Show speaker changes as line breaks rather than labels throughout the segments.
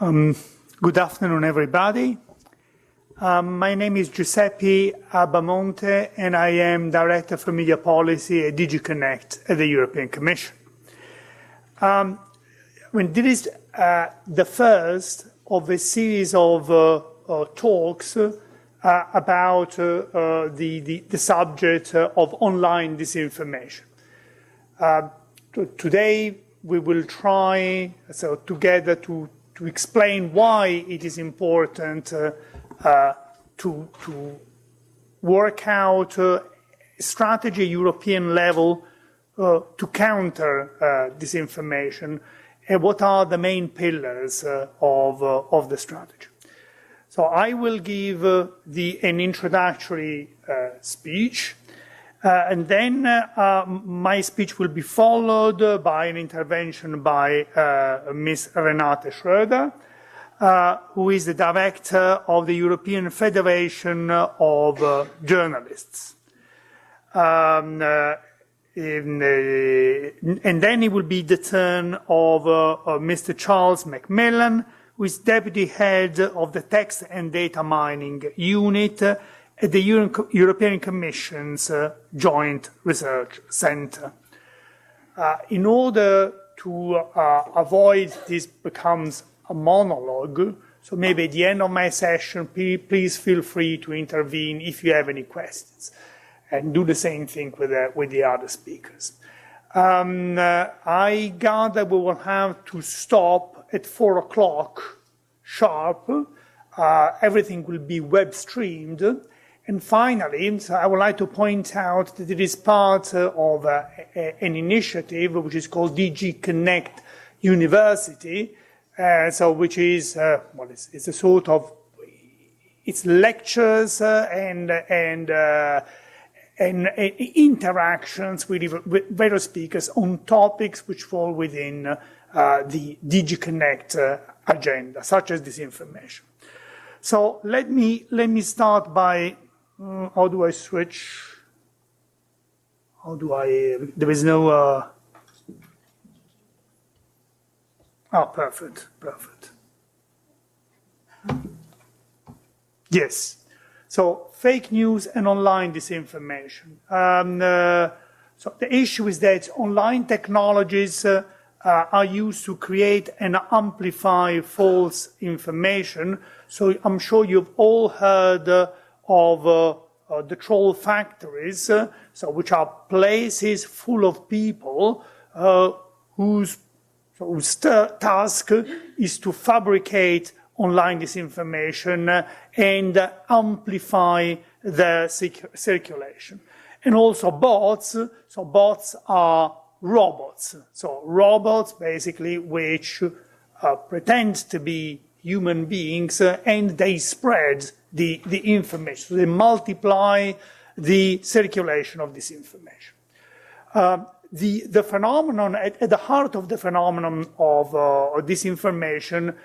Good afternoon, everybody. My name is Giuseppe Abbamonte, and I am Director for Media Policy at DG Connect at the European Commission. This is the first of a series of talks about the subject of online disinformation. Today, we will try together to explain why it is important to work out a strategy at European level to counter disinformation, and what are the main pillars of the strategy. So I will give an introductory speech, and then my speech will be followed by an intervention by Ms. Renate Schroeder, who is the director of the European Federation of Journalists. And then it will be the turn of Mr. Charles Macmillan, who is deputy head of the Text and Data Mining Unit at the European Commission's Joint Research Centre. In order to avoid this becomes a monologue, so maybe at the end of my session, please feel free to intervene if you have any questions, and do the same thing with the other speakers. I gather we will have to stop at 4 o'clock sharp. Everything will be web streamed. And finally, so I would like to point out that it is part of an initiative which is called DG Connect University, which is it's a sort of it's lectures and interactions with various speakers on topics which fall within the DG Connect agenda, such as disinformation. So let me start by. How do I switch? There is no. Perfect. Yes. So fake news and online disinformation. So the issue is that online technologies are used to create and amplify false information. So I'm sure you've all heard of the troll factories, which are places full of people whose task is to fabricate online disinformation and amplify the circulation. And also bots. So bots are robots. So robots basically which pretend to be human beings and they spread the information. So they multiply the circulation of this information. The phenomenon, at the heart of the phenomenon of disinformation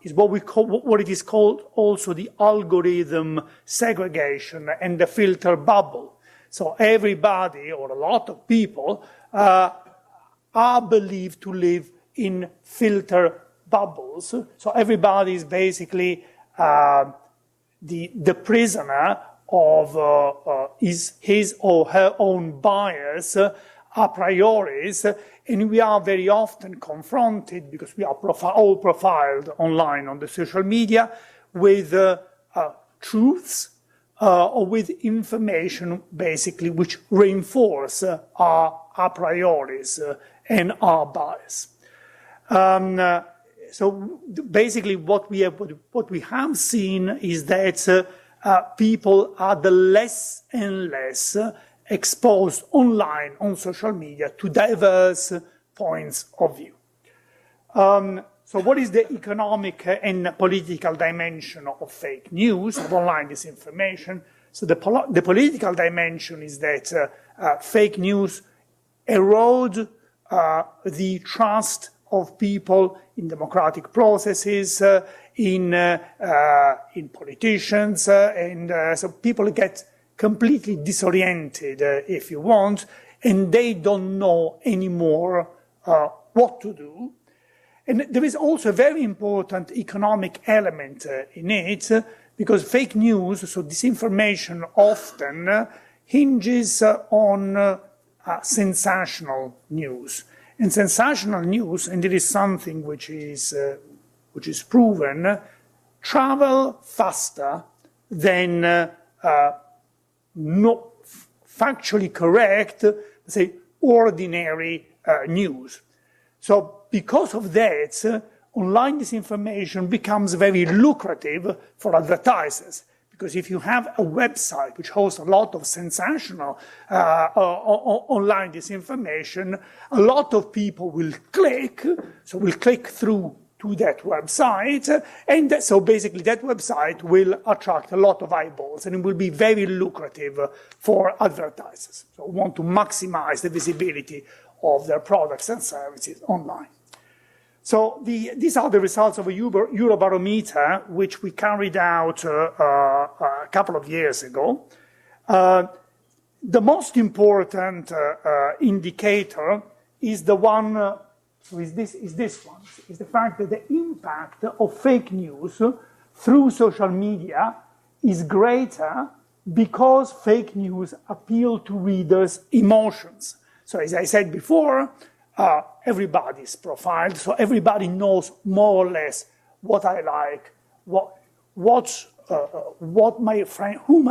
is what it is called also the algorithm segregation and the filter bubble. So everybody, or a lot of people, are believed to live in filter bubbles. So everybody is basically the prisoner of his or her own bias, a priori's, and we are very often confronted, because we are all profiled online on the social media, with truths or with information basically which reinforce our a priori's and our bias. So basically what we have seen is that people are the less and less exposed online on social media to diverse points of view. So what is the economic and political dimension of fake news, of online disinformation? So the political dimension is that fake news erode the trust of people in democratic processes, in politicians, and so people get completely disoriented, if you want, and they don't know anymore what to do. And there is also a very important economic element in it, because fake news, so disinformation, often hinges on sensational news. And sensational news, and it is something which is proven, travel faster than not factually correct, say, ordinary news. So because of that, online disinformation becomes very lucrative for advertisers. Because if you have a website which hosts a lot of sensational online disinformation, a lot of people will click, so will click through to that website, and so basically that website will attract a lot of eyeballs, and it will be very lucrative for advertisers. So we want to maximize the visibility of their products and services online. So these are the results of a Eurobarometer, which we carried out a couple of years ago. The most important indicator is the one, is this one, is the fact that the impact of fake news through social media is greater because fake news appeal to readers' emotions. So as I said before, everybody's profiled, so everybody knows more or less what I like, who my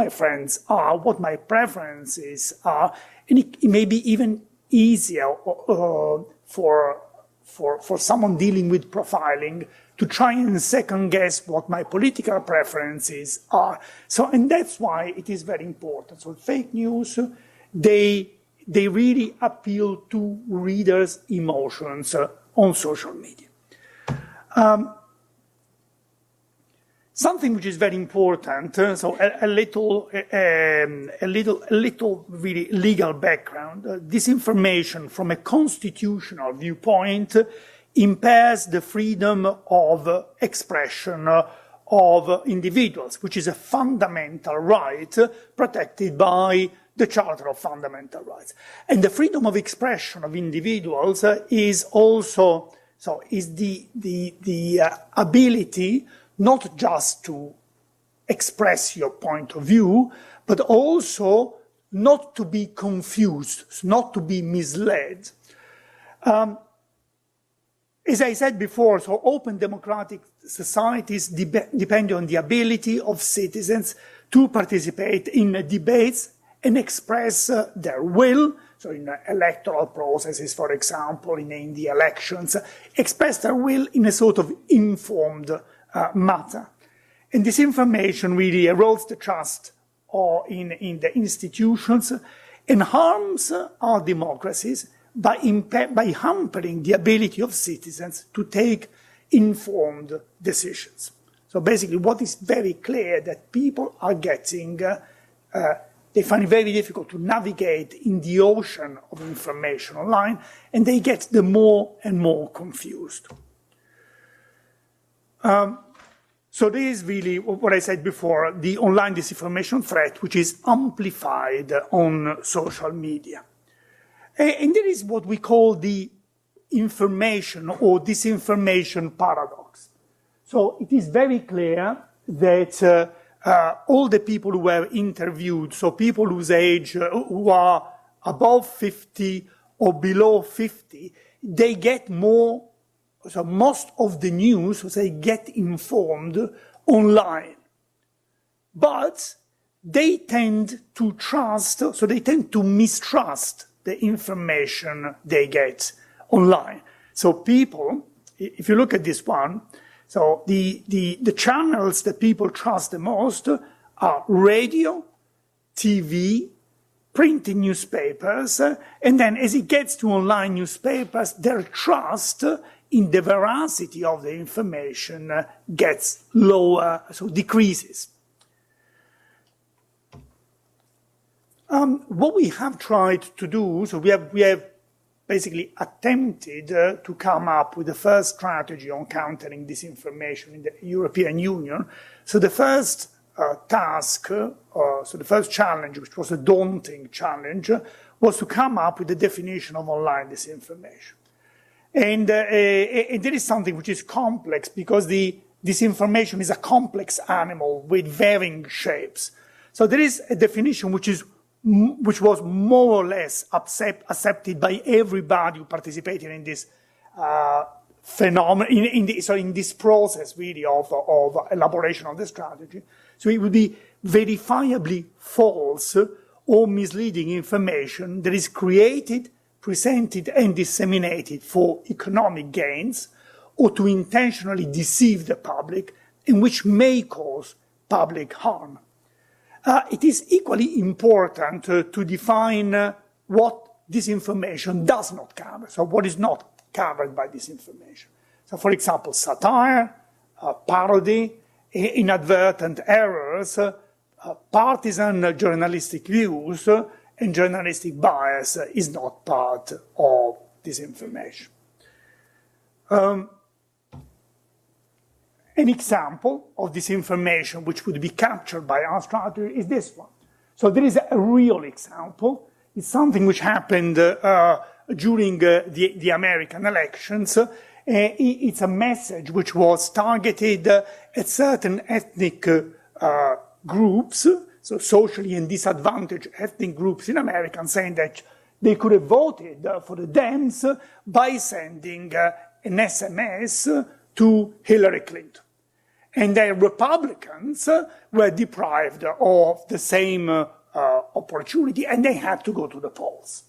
friends are, what my preferences are, and it may be even easier for someone dealing with profiling to try and second guess what my political preferences are. So, and that's why it is very important. So fake news, they really appeal to readers' emotions on social media. Something which is very important, so a little really legal background. Disinformation from a constitutional viewpoint impairs the freedom of expression of individuals, which is a fundamental right protected by the Charter of Fundamental Rights. And the freedom of expression of individuals is also, so is the ability not just to express your point of view, but also not to be confused, not to be misled. As I said before, so open democratic societies depend on the ability of citizens to participate in debates and express their will, so in electoral processes, for example, in the elections, express their will in a sort of informed matter. And this information really erodes the trust in the institutions and harms our democracies by hampering the ability of citizens to take informed decisions. So basically what is very clear that people are getting they find it very difficult to navigate in the ocean of information online, and they get more and more confused. So this is really what I said before, the online disinformation threat, which is amplified on social media. And there is what we call the information or disinformation paradox. So it is very clear that all the people who were interviewed, so people whose age, who are above 50 or below 50, they get more, so most of the news, so they get informed online. But they tend to trust, so they tend to mistrust the information they get online. So people, if you look at this one, so the channels that people trust the most are radio, TV, printed newspapers, and then as it gets to online newspapers, their trust in the veracity of the information gets lower, so decreases. What we have tried to do, so we have basically attempted to come up with the first strategy on countering disinformation in the European Union. So the first task, so the first challenge, which was a daunting challenge, was to come up with a definition of online disinformation. And there is something which is complex, because disinformation is a complex animal with varying shapes. So there is a definition which was more or less accepted by everybody who participated in this phenomenon, in this process really of elaboration of the strategy. So it would be verifiably false or misleading information that is created, presented, and disseminated for economic gains, or to intentionally deceive the public, and which may cause public harm. It is equally important to define what disinformation does not cover, so what is not covered by disinformation. So, for example, satire, parody, inadvertent errors, partisan journalistic views, and journalistic bias is not part of disinformation. An example of disinformation which would be captured by our strategy is this one. So there is a real example. It's something which happened during the American elections. It's a message which was targeted at certain ethnic groups, so socially and disadvantaged ethnic groups in America, saying that they could have voted for the Dems by sending an SMS to Hillary Clinton. And the Republicans were deprived of the same opportunity, and they had to go to the polls.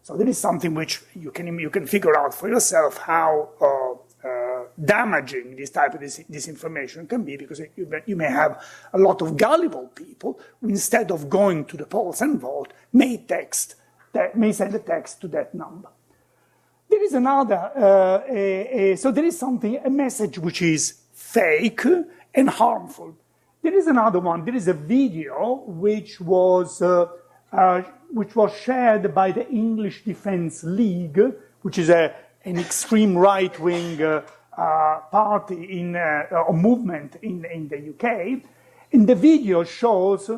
So there is something which you can figure out for yourself how damaging this type of disinformation can be, because you may have a lot of gullible people who, instead of going to the polls and vote, may send a text to that number. There is another, so there is a message which is fake and harmful. There is another one. There is a video which was shared by the English Defence League, which is an extreme right-wing party or movement in the UK. And the video shows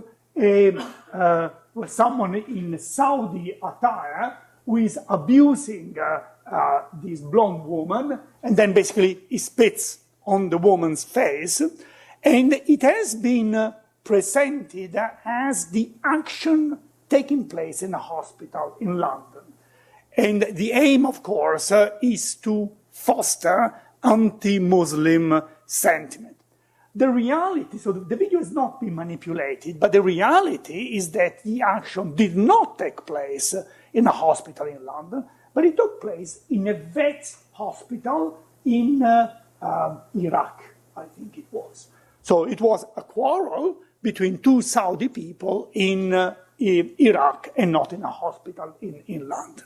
someone in Saudi attire who is abusing this blonde woman, and then basically he spits on the woman's face, and it has been presented as the action taking place in a hospital in London. And the aim, of course, is to foster anti-Muslim sentiment. The reality, so the video has not been manipulated, but the reality is that the action did not take place in a hospital in London, but it took place in a vet hospital in Iraq, I think it was. So it was a quarrel between two Saudi people in Iraq and not in a hospital in London.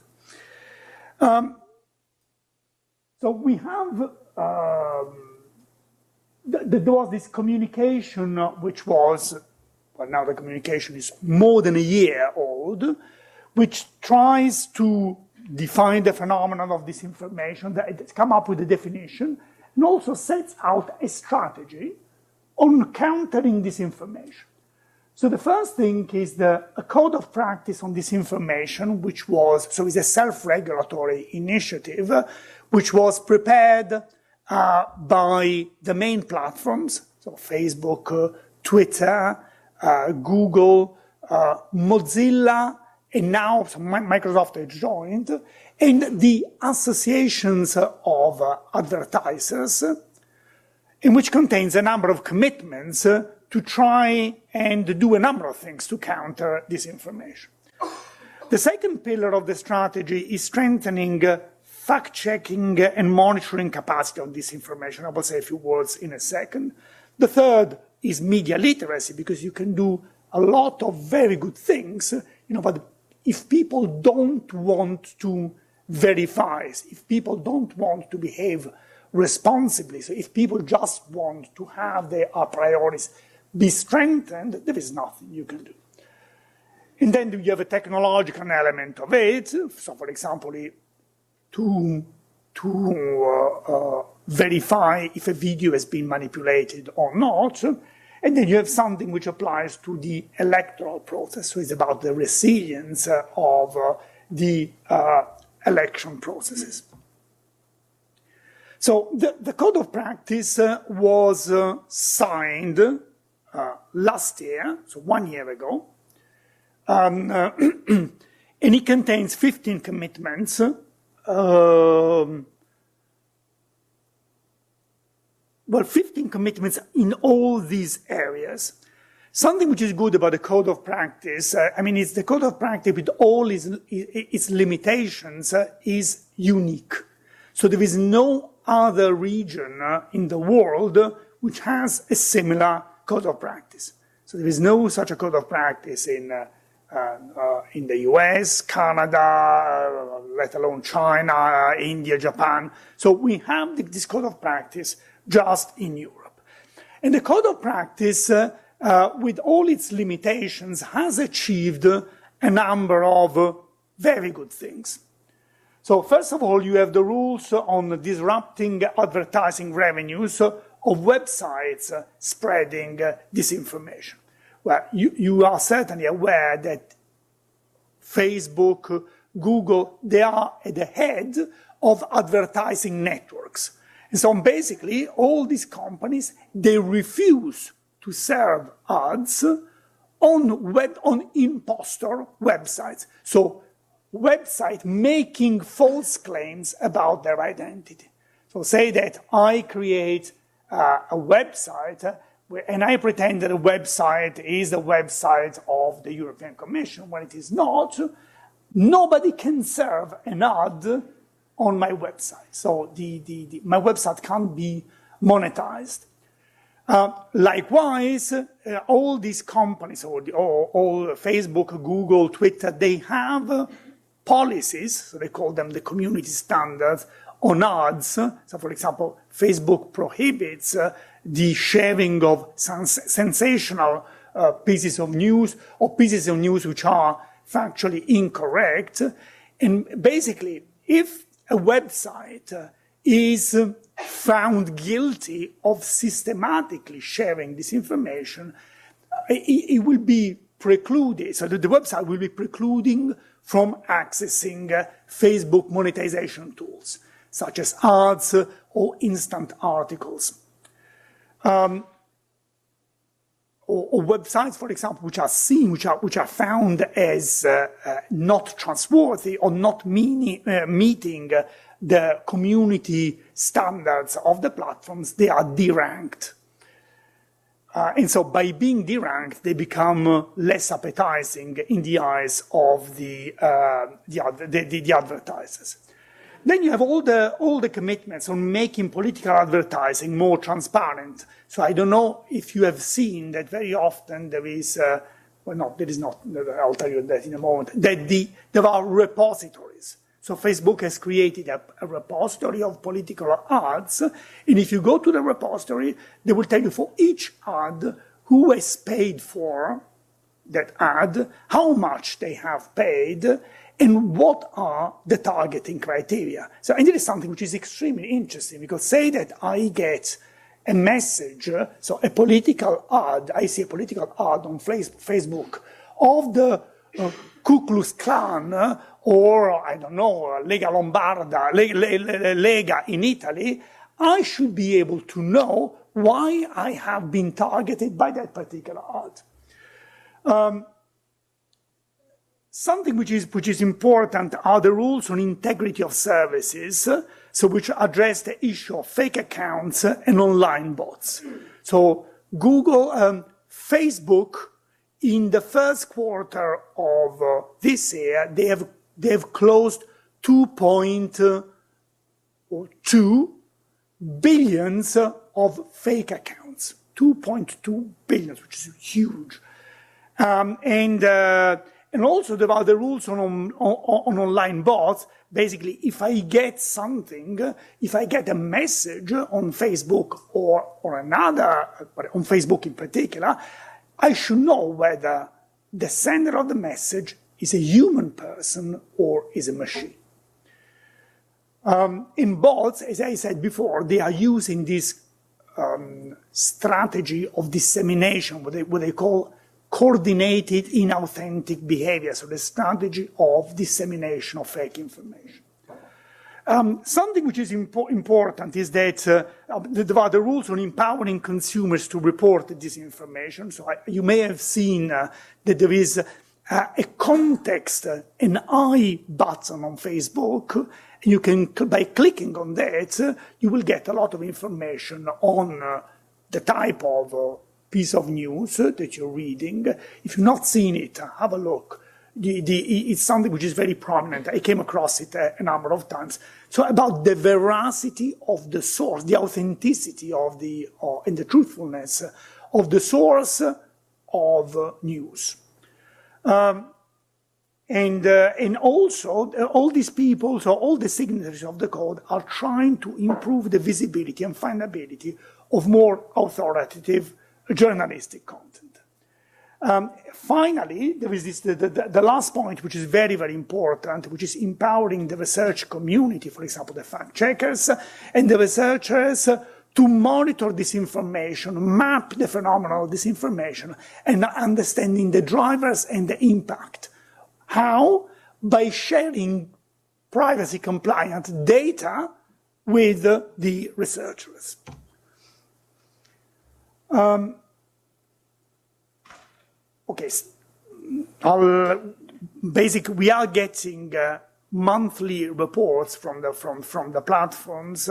So we have, there was this communication which was, well, now the communication is more than a year old, which tries to define the phenomenon of disinformation, it's come up with a definition, and also sets out a strategy on countering disinformation. So the first thing is a code of practice on disinformation, which was, so it's a self-regulatory initiative, which was prepared by the main platforms, so Facebook, Twitter, Google, Mozilla, and now Microsoft has joined, and the associations of advertisers, in which contains a number of commitments to try and do a number of things to counter disinformation. The second pillar of the strategy is strengthening fact-checking and monitoring capacity of disinformation. I will say a few words in a second. The third is media literacy, because you can do a lot of very good things, but if people don't want to verify, if people don't want to behave responsibly, so if people just want to have their a priorities be strengthened, there is nothing you can do. And then you have a technological element of it. So, for example, to verify if a video has been manipulated or not. And then you have something which applies to the electoral process. So it's about the resilience of the election processes. So the code of practice was signed last year, so 1 year ago, and it contains 15 commitments. Well, 15 commitments in all these areas. Something which is good about the code of practice, it's the code of practice with all its limitations is unique. So there is no other region in the world which has a similar code of practice. So there is no such a code of practice in the US, Canada, let alone China, India, Japan. So we have this code of practice just in Europe. And the code of practice, with all its limitations, has achieved a number of very good things. So first of all, you have the rules on disrupting advertising revenues of websites spreading disinformation. Well, you are certainly aware that Facebook, Google, they are at the head of advertising networks. And so basically, all these companies, they refuse to serve ads on imposter websites. So website making false claims about their identity. So say that I create a website and I pretend that a website is the website of the European Commission when it is not. Nobody can serve an ad on my website. So my website can't be monetized. Likewise, all these companies, all Facebook, Google, Twitter, they have policies, so they call them the community standards, on ads. So for example, Facebook prohibits the sharing of sensational pieces of news or pieces of news which are factually incorrect. And basically, if a website is found guilty of systematically sharing this information, it will be precluded, so the website will be precluding from accessing Facebook monetization tools, such as ads or instant articles. Or websites, for example, which are seen, which are found as not trustworthy or not meeting the community standards of the platforms, they are deranked. And so by being deranked, they become less appetizing in the eyes of the advertisers. Then you have all the commitments on making political advertising more transparent. So I don't know if you have seen that very often there is, well, no, there is not, I'll tell you that in a moment, that there are repositories. So Facebook has created a repository of political ads, and if you go to the repository, they will tell you for each ad who has paid for that ad, how much they have paid, and what are the targeting criteria. So, and it is something which is extremely interesting, because say that I get a message, so a political ad, I see a political ad on Facebook of the Ku Klux Klan, or, I don't know, Lega Lombarda, Lega in Italy, I should be able to know why I have been targeted by that particular ad. Something which is important are the rules on integrity of services, so which address the issue of fake accounts and online bots. So Google, Facebook, in the first quarter of this year, they have closed 2.2 billions of fake accounts. 2.2 billion, which is huge. And also there are the rules on online bots. Basically, if I get something, if I get a message on Facebook or another, but on Facebook in particular, I should know whether the sender of the message is a human person or is a machine. In bots, as I said before, they are using this strategy of dissemination, what they call coordinated inauthentic behavior, so the strategy of dissemination of fake information. Something which is important is that there are the rules on empowering consumers to report disinformation. So you may have seen that there is a context, an I button on Facebook. You can, by clicking on that, you will get a lot of information on the type of piece of news that you're reading. If you've not seen it, have a look. It's something which is very prominent. I came across it a number of times. So about the veracity of the source, the authenticity of and the truthfulness of the source of news. And also, all these people, so all the signatories of the code are trying to improve the visibility and findability of more authoritative journalistic content. Finally, there is the last point, which is very, very important, which is empowering the research community, for example, the fact-checkers and the researchers, to monitor disinformation, map the phenomenon of disinformation, and understanding the drivers and the impact. How? By sharing privacy-compliant data with the researchers. Okay, basically we are getting monthly reports from the platforms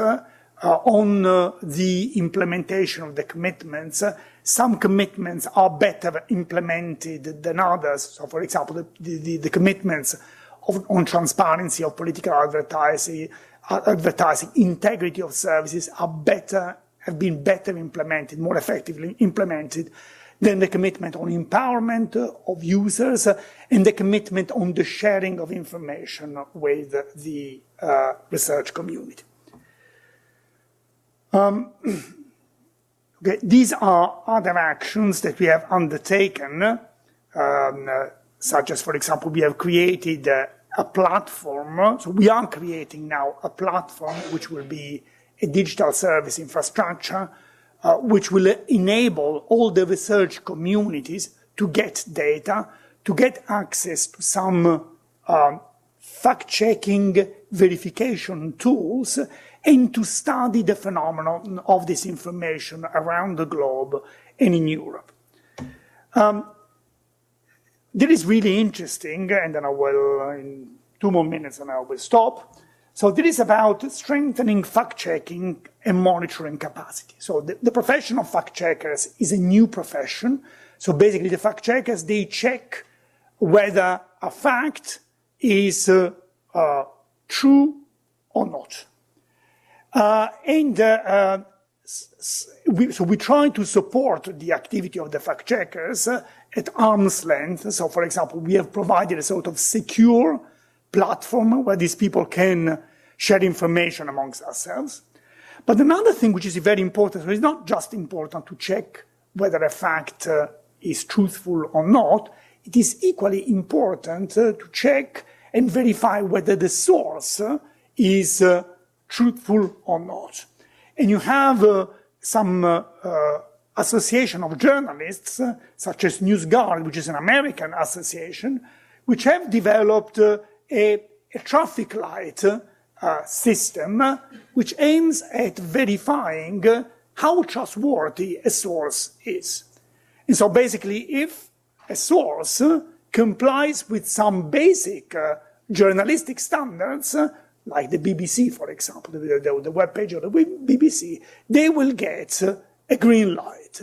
on the implementation of the commitments. Some commitments are better implemented than others. So, for example, the commitments on transparency of political advertising, integrity of services have been better implemented, more effectively implemented than the commitment on empowerment of users and the commitment on the sharing of information with the research community. Okay, these are other actions that we have undertaken, such as, for example, we have created a platform. So we are creating now a platform which will be a digital service infrastructure, which will enable all the research communities to get data, to get access to some fact-checking verification tools, and to study the phenomenon of disinformation around the globe and in Europe. That is really interesting, and then I will, in 2 more minutes, and I will stop. So this is about strengthening fact-checking and monitoring capacity. So the profession of fact-checkers is a new profession. So basically the fact-checkers, they check whether a fact is true or not. So we try to support the activity of the fact-checkers at arm's length. So, for example, we have provided a sort of secure platform where these people can share information amongst ourselves. But another thing which is very important, so it's not just important to check whether a fact is truthful or not, it is equally important to check and verify whether the source is truthful or not. And you have some association of journalists, such as NewsGuard, which is an American association, which have developed a traffic light system which aims at verifying how trustworthy a source is. And so basically, if a source complies with some basic journalistic standards, like the BBC, for example, the web page of the BBC, they will get a green light.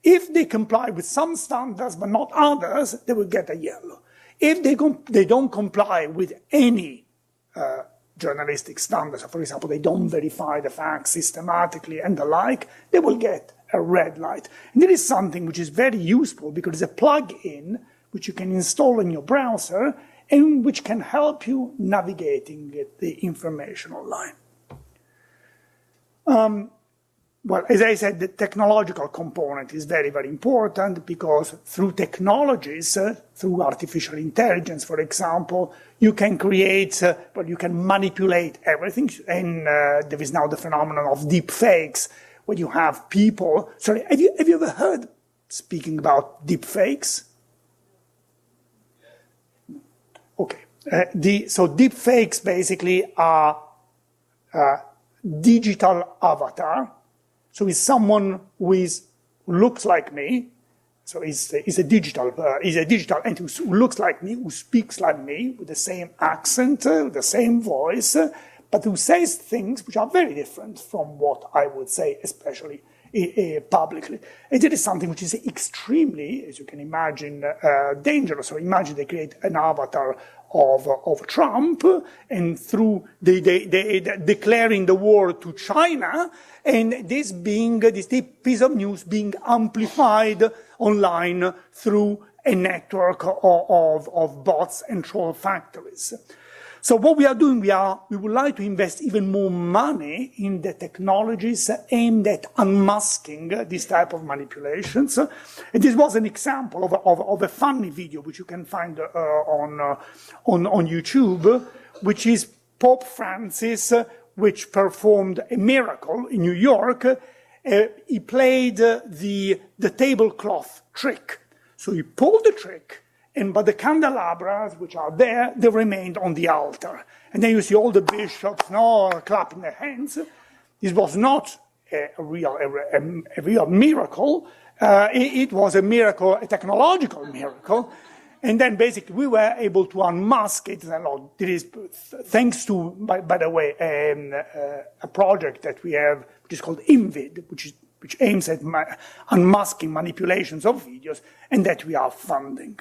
If they comply with some standards but not others, they will get a yellow. If they don't comply with any journalistic standards, for example, they don't verify the facts systematically and the like, they will get a red light. And this is something which is very useful because it's a plug-in which you can install in your browser and which can help you navigating the information online. Well, as I said, the technological component is very, very important because through technologies, through artificial intelligence, for example, you can create, you can manipulate everything. And there is now the phenomenon of deep fakes, where you have people. Sorry, have you ever heard speaking about deep fakes? Okay. So deep fakes basically are digital avatar. So it's someone who looks like me. So he's a digital entity who looks like me, who speaks like me, with the same accent, the same voice, but who says things which are very different from what I would say, especially publicly. And it is something which is extremely, as you can imagine, dangerous. So imagine they create an avatar of Trump, and through declaring the war to China, and this piece of news being amplified online through a network of bots and troll factories. So what we are doing, we would like to invest even more money in the technologies aimed at unmasking this type of manipulations. And this was an example of a funny video which you can find on YouTube, which is Pope Francis, which performed a miracle in New York. He played the tablecloth trick. So he pulled the trick, but the candelabras, which are there, they remained on the altar. And then you see all the bishops clapping their hands. This was not a real miracle. It was a miracle, a technological miracle. And then basically we were able to unmask it. It is thanks to, by the way, a project that we have, which is called INVID, which aims at unmasking manipulations of videos, and that we are funding.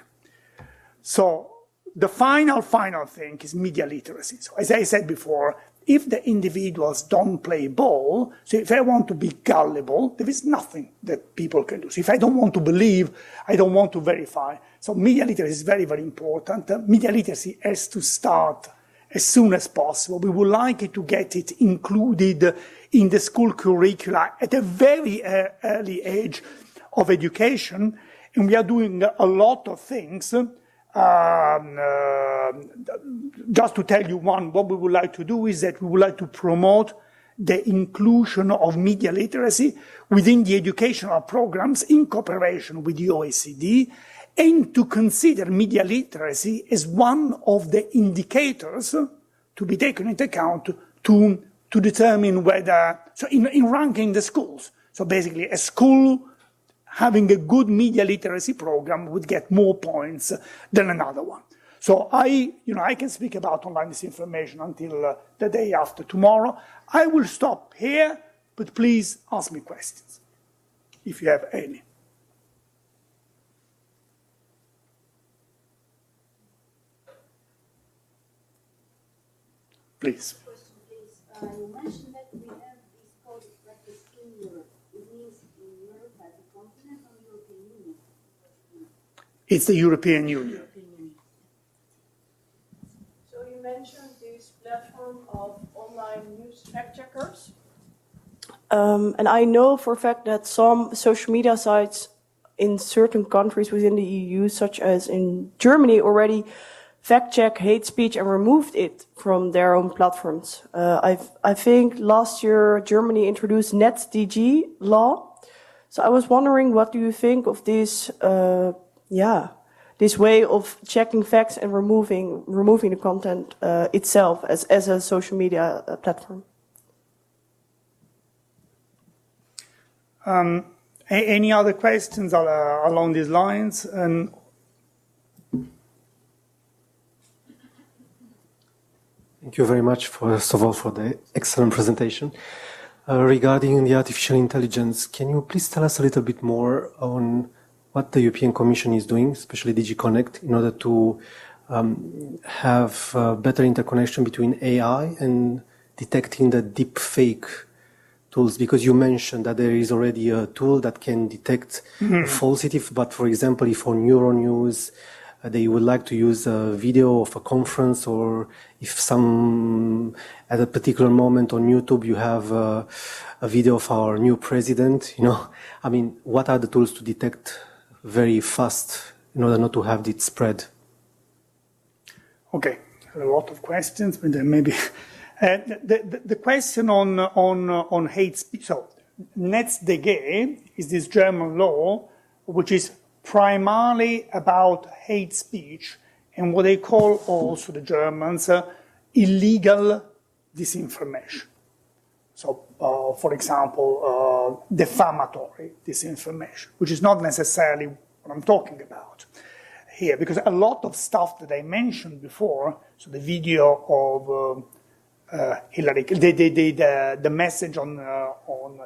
So the final thing is media literacy. So as I said before, if the individuals don't play ball, so if I want to be gullible, there is nothing that people can do. So if I don't want to believe, I don't want to verify. So media literacy is very, very important. Media literacy has to start as soon as possible. We would like it to get it included in the school curricula at a very early age of education. And we are doing a lot of things. Just to tell you what we would like to do is that we would like to promote the inclusion of media literacy within the educational programs in cooperation with the OECD, and to consider media literacy as one of the indicators to be taken into account to determine whether, so in ranking the schools. So basically a school having a good media literacy program would get more points than another one. So I can speak about online disinformation until the day after tomorrow. I will stop here, but please ask me questions, if you have any. Please.
You mentioned that we have this code of practice in Europe. It means in Europe as a continent or European Union?
It's the European Union.
So you mentioned this platform of online news fact checkers. And I know for a fact that some social media sites in certain countries within the EU, such as in Germany, already fact-check hate speech and removed it from their own platforms. I think last year Germany introduced NetzDG law. So I was wondering, what do you think of this, this way of checking facts and removing the content itself as a social media platform?
Any other questions along these lines?
Thank you very much, first of all, for the excellent presentation. Regarding the artificial intelligence, can you please tell us a little bit more on what the European Commission is doing, especially DG Connect, in order to have better interconnection between AI and detecting the deep fake tools? Because you mentioned that there is already a tool that can detect falsity, but for example, if on Euronews, they would like to use a video of a conference, or if at a particular moment on YouTube you have a video of our new president, I mean, what are the tools to detect very fast in order not to have it spread?
Okay, a lot of questions, but then maybe the question on hate speech. So, NetzDG is this German law which is primarily about hate speech and what they call also the Germans illegal disinformation. So, for example, defamatory disinformation, which is not necessarily what I'm talking about here, because a lot of stuff that I mentioned before, so the video of Hillary, the message on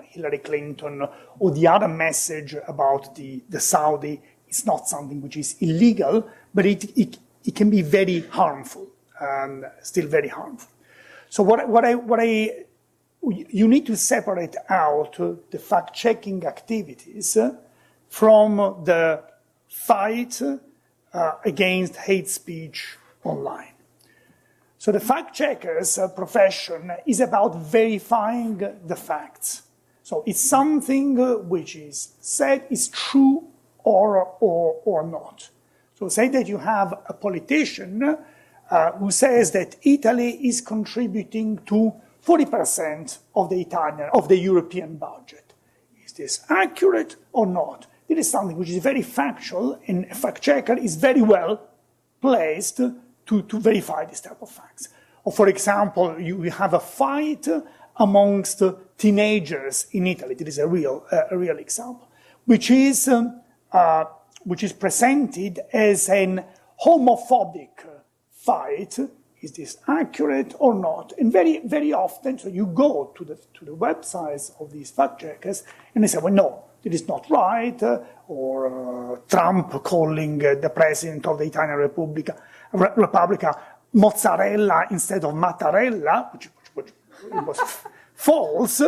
Hillary Clinton, or the other message about the Saudi, it's not something which is illegal, but it can be very harmful, still very harmful. So you need to separate out the fact-checking activities from the fight against hate speech online. So the fact-checkers profession is about verifying the facts. So it's something which is said is true or not. So say that you have a politician who says that Italy is contributing to 40% of the European budget. Is this accurate or not? This is something which is very factual, and a fact-checker is very well placed to verify this type of facts. Or for example, you have a fight amongst teenagers in Italy. This is a real example, which is presented as an homophobic fight. Is this accurate or not? And very, very often, so you go to the websites of these fact checkers and they say, well, no, it is not right, or Trump calling the president of the Italian Republica mozzarella instead of mattarella, which was false,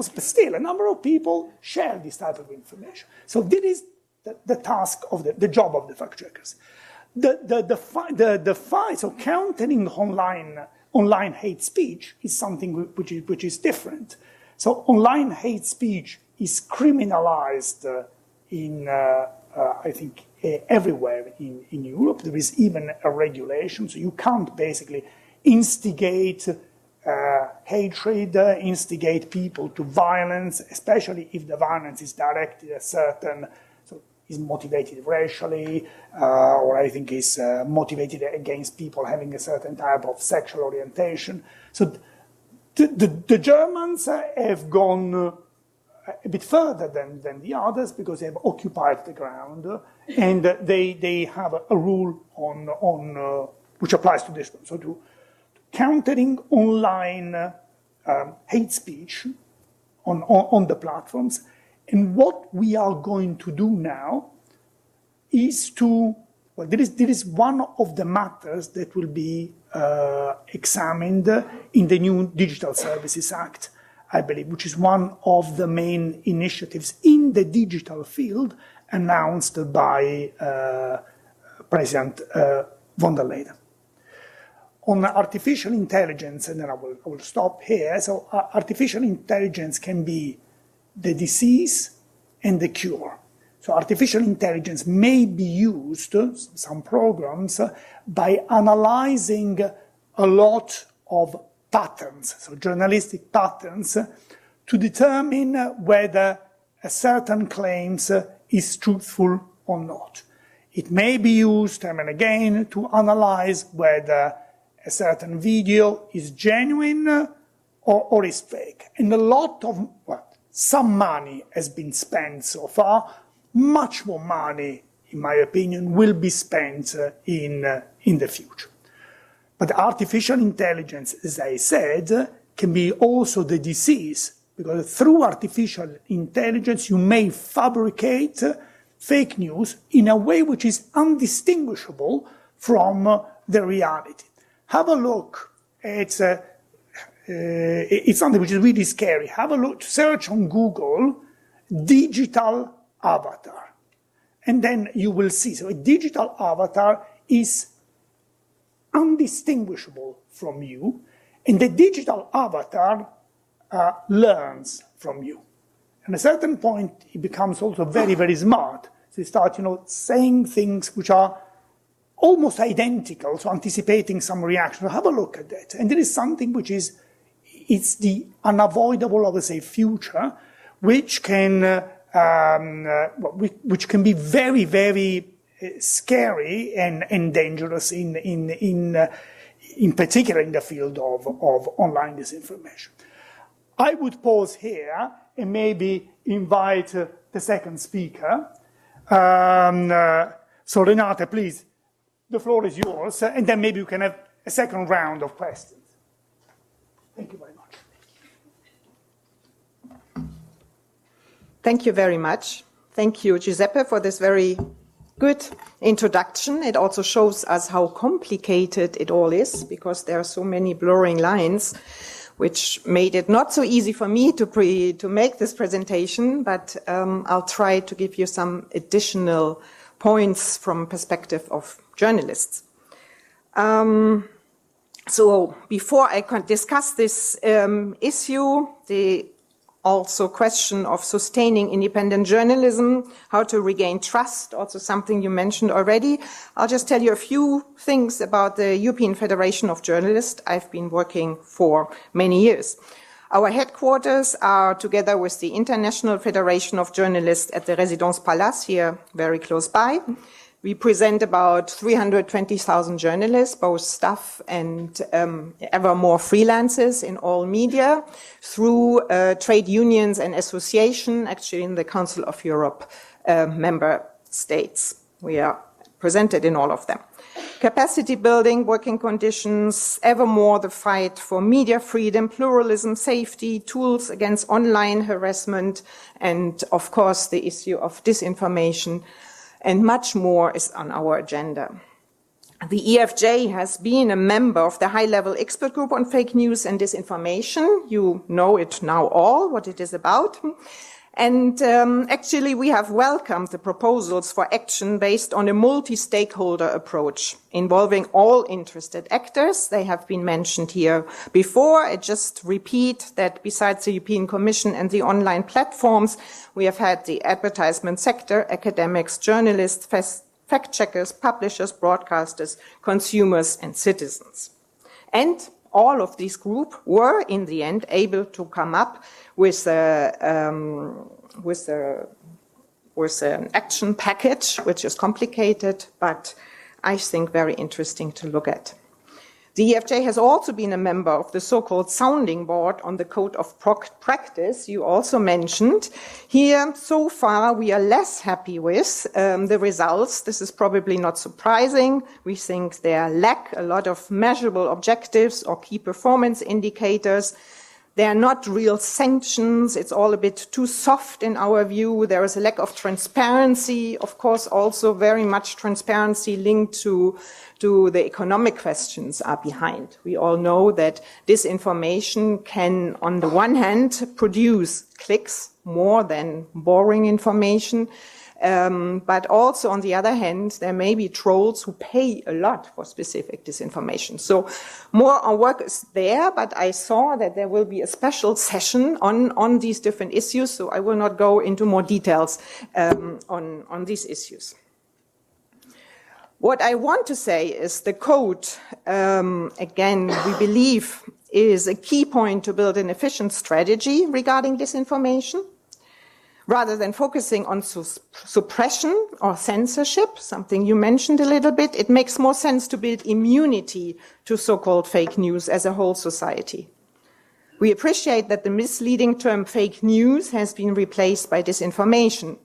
but still a number of people share this type of information. So this is the task of the job of the fact checkers. The fight, so countering online hate speech is something which is different. So online hate speech is criminalized I think, everywhere in Europe. There is even a regulation, so you can't basically instigate hatred, instigate people to violence, especially if the violence is directed at certain, so is motivated racially, or I think is motivated against people having a certain type of sexual orientation. So the Germans have gone a bit further than the others because they have occupied the ground, and they have a rule on which applies to this one. So to countering online hate speech on the platforms. And what we are going to do now is there is one of the matters that will be examined in the new Digital Services Act, I believe, which is one of the main initiatives in the digital field announced by President von der Leyen. On artificial intelligence, and then I will stop here. So artificial intelligence can be the disease and the cure. So artificial intelligence may be used, some programs, by analyzing a lot of patterns, so journalistic patterns, to determine whether a certain claims is truthful or not. It may be used time and again to analyze whether a certain video is genuine or is fake. And a lot of, some money has been spent so far. Much more money, in my opinion, will be spent in the future. But artificial intelligence, as I said, can be also the disease, because through artificial intelligence you may fabricate fake news in a way which is undistinguishable from the reality. Have a look at it's something which is really scary. Have a look, search on Google, digital avatar. And then you will see. So a digital avatar is undistinguishable from you, and the digital avatar learns from you. And at a certain point, it becomes also very, very smart. So you start, saying things which are almost identical, so anticipating some reaction. Have a look at that. And there is something which is, it's the unavoidable, I would say, future, which can be very, very scary and dangerous in particular in the field of online disinformation. I would pause here and maybe invite the second speaker. So Renate, please, the floor is yours, and then maybe we can have a second round of questions. Thank you very much.
Thank you very much. Thank you, Giuseppe, for this very good introduction. It also shows us how complicated it all is, because there are so many blurring lines, which made it not so easy for me to make this presentation, but I'll try to give you some additional points from perspective of journalists. So before I can discuss this issue, the also question of sustaining independent journalism, how to regain trust, also something you mentioned already. I'll just tell you a few things about the European Federation of Journalists I've been working for many years. Our headquarters are together with the International Federation of Journalists at the Résidence Palace here, very close by. We present about 320,000 journalists, both staff and ever more freelancers in all media, through trade unions and associations, actually in the Council of Europe member states. We are presented in all of them. Capacity building, working conditions, ever more the fight for media freedom, pluralism, safety, tools against online harassment, and of course the issue of disinformation, and much more is on our agenda. The EFJ has been a member of the high-level expert group on fake news and disinformation. You know it now all, what it is about. And actually, we have welcomed the proposals for action based on a multi-stakeholder approach involving all interested actors. They have been mentioned here before. I just repeat that besides the European Commission and the online platforms, we have had the advertisement sector, academics, journalists, fact-checkers, publishers, broadcasters, consumers, and citizens. And all of these groups were, in the end, able to come up with an action package, which is complicated, but I think very interesting to look at. The EFJ has also been a member of the so-called sounding board on the code of practice you also mentioned. Here, so far, we are less happy with the results. This is probably not surprising. We think there lack a lot of measurable objectives or key performance indicators. They are not real sanctions. It's all a bit too soft in our view. There is a lack of transparency. Of course, also very much transparency linked to the economic questions are behind. We all know that disinformation can, on the one hand, produce clicks more than boring information. But also, on the other hand, there may be trolls who pay a lot for specific disinformation. So more work is there, but I saw that there will be a special session on these different issues, so I will not go into more details on these issues. What I want to say is the code, again, we believe is a key point to build an efficient strategy regarding disinformation. Rather than focusing on suppression or censorship, something you mentioned a little bit, it makes more sense to build immunity to so-called fake news as a whole society. We appreciate that the misleading term fake news has been replaced by disinformation.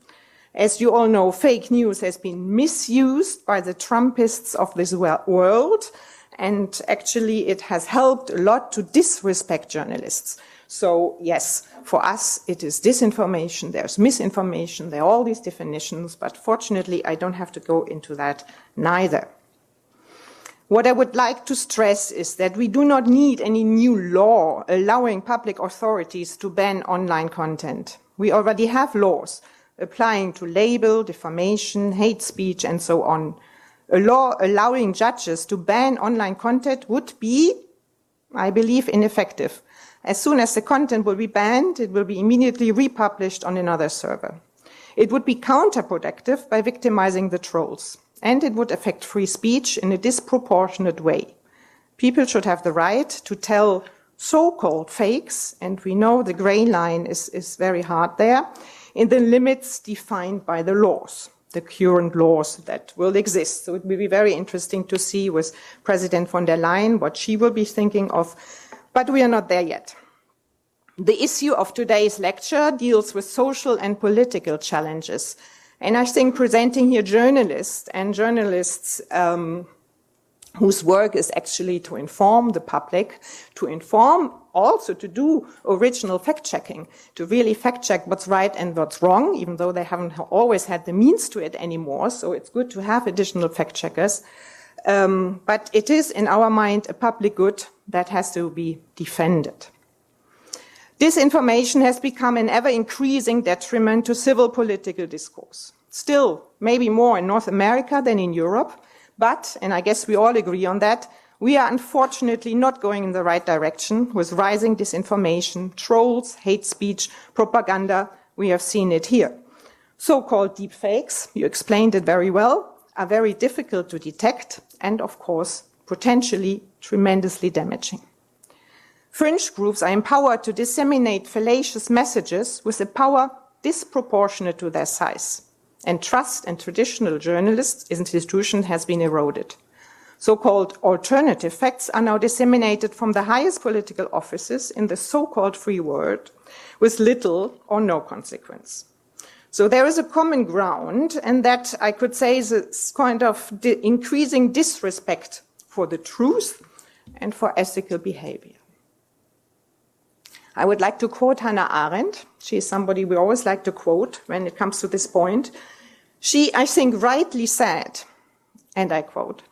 As you all know, fake news has been misused by the Trumpists of this world, and actually it has helped a lot to disrespect journalists. So yes, for us it is disinformation, there's misinformation, there are all these definitions, but fortunately I don't have to go into that neither. What I would like to stress is that we do not need any new law allowing public authorities to ban online content. We already have laws applying to label, defamation, hate speech, and so on. A law allowing judges to ban online content would be, I believe, ineffective. As soon as the content will be banned, it will be immediately republished on another server. It would be counterproductive by victimizing the trolls, and it would affect free speech in a disproportionate way. People should have the right to tell so-called fakes, and we know the gray line is very hard there, in the limits defined by the laws, the current laws that will exist. So it will be very interesting to see with President von der Leyen what she will be thinking of, but we are not there yet. The issue of today's lecture deals with social and political challenges. And I think presenting here journalists and journalists whose work is actually to inform the public, to inform also to do original fact-checking, to really fact-check what's right and what's wrong, even though they haven't always had the means to it anymore. So it's good to have additional fact-checkers. But it is, in our mind, a public good that has to be defended. Disinformation has become an ever-increasing detriment to civil political discourse. Still, maybe more in North America than in Europe, but, and I guess we all agree on that, we are unfortunately not going in the right direction with rising disinformation, trolls, hate speech, propaganda. We have seen it here. So-called deepfakes, you explained it very well, are very difficult to detect and, of course, potentially tremendously damaging. Fringe groups are empowered to disseminate fallacious messages with a power disproportionate to their size. And trust in traditional journalist institutions has been eroded. So-called alternative facts are now disseminated from the highest political offices in the so-called free world with little or no consequence. So there is a common ground, and that I could say is a kind of increasing disrespect for the truth and for ethical behavior. I would like to quote Hannah Arendt. She is somebody we always like to quote when it comes to this point. She, I think, rightly said, and I quote,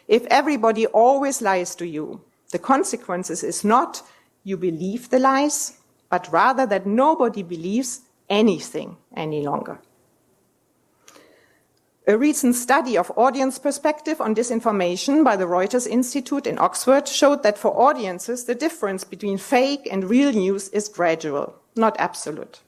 "If everybody always lies to you, the consequences is not you believe the lies, but rather that nobody believes anything any longer." A recent study of audience perspective on disinformation by the Reuters Institute in Oxford showed that for audiences, the difference between fake and real news is gradual, not absolute.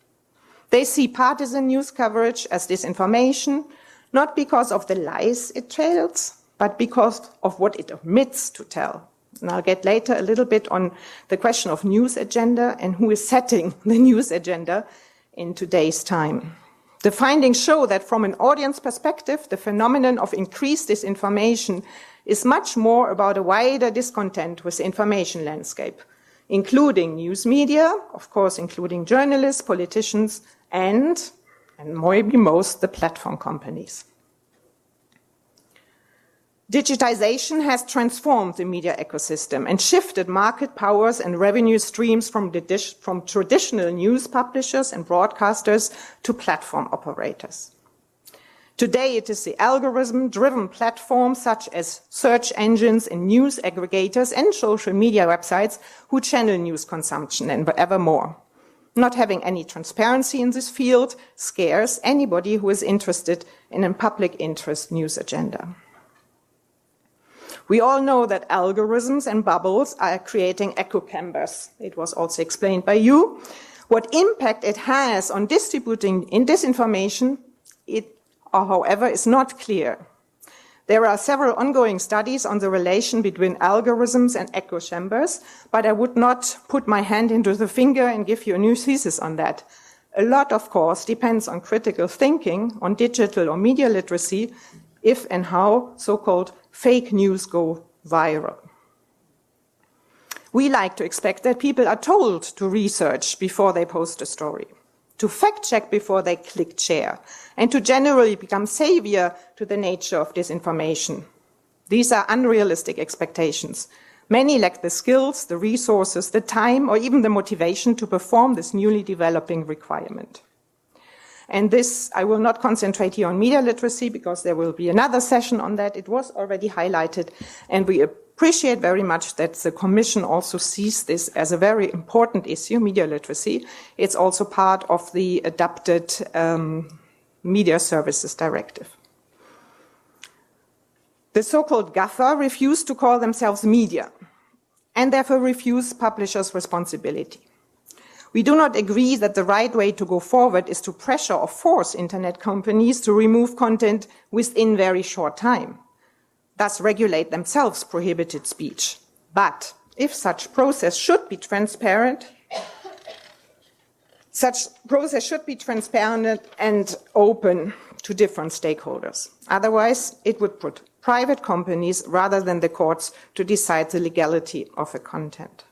They see partisan news coverage as disinformation, not because of the lies it tells, but because of what it omits to tell. And I'll get later a little bit on the question of news agenda and who is setting the news agenda in today's time. The findings show that from an audience perspective, the phenomenon of increased disinformation is much more about a wider discontent with the information landscape, including news media, of course, including journalists, politicians, and maybe most, the platform companies. Digitization has transformed the media ecosystem and shifted market powers and revenue streams from traditional news publishers and broadcasters to platform operators. Today, it is the algorithm-driven platforms such as search engines and news aggregators and social media websites who channel news consumption and ever more. Not having any transparency in this field scares anybody who is interested in a public interest news agenda. We all know that algorithms and bubbles are creating echo chambers. It was also explained by you. What impact it has on distributing disinformation, however, is not clear. There are several ongoing studies on the relation between algorithms and echo chambers, but I would not put my hand into the finger and give you a new thesis on that. A lot, of course, depends on critical thinking, on digital or media literacy, if and how so-called fake news go viral. We like to expect that people are told to research before they post a story, to fact-check before they click share, and to generally become savior to the nature of disinformation. These are unrealistic expectations. Many lack the skills, the resources, the time, or even the motivation to perform this newly developing requirement. And this, I will not concentrate here on media literacy because there will be another session on that. It was already highlighted, and we appreciate very much that the Commission also sees this as a very important issue, media literacy. It's also part of the adopted Media Services Directive. The so-called GAFA refuse to call themselves media and therefore refuse publishers' responsibility. We do not agree that the right way to go forward is to pressure or force internet companies to remove content within very short time, thus regulate themselves prohibited speech. But if such process should be transparent, and open to different stakeholders. Otherwise, it would put private companies rather than the courts to decide the legality of a content.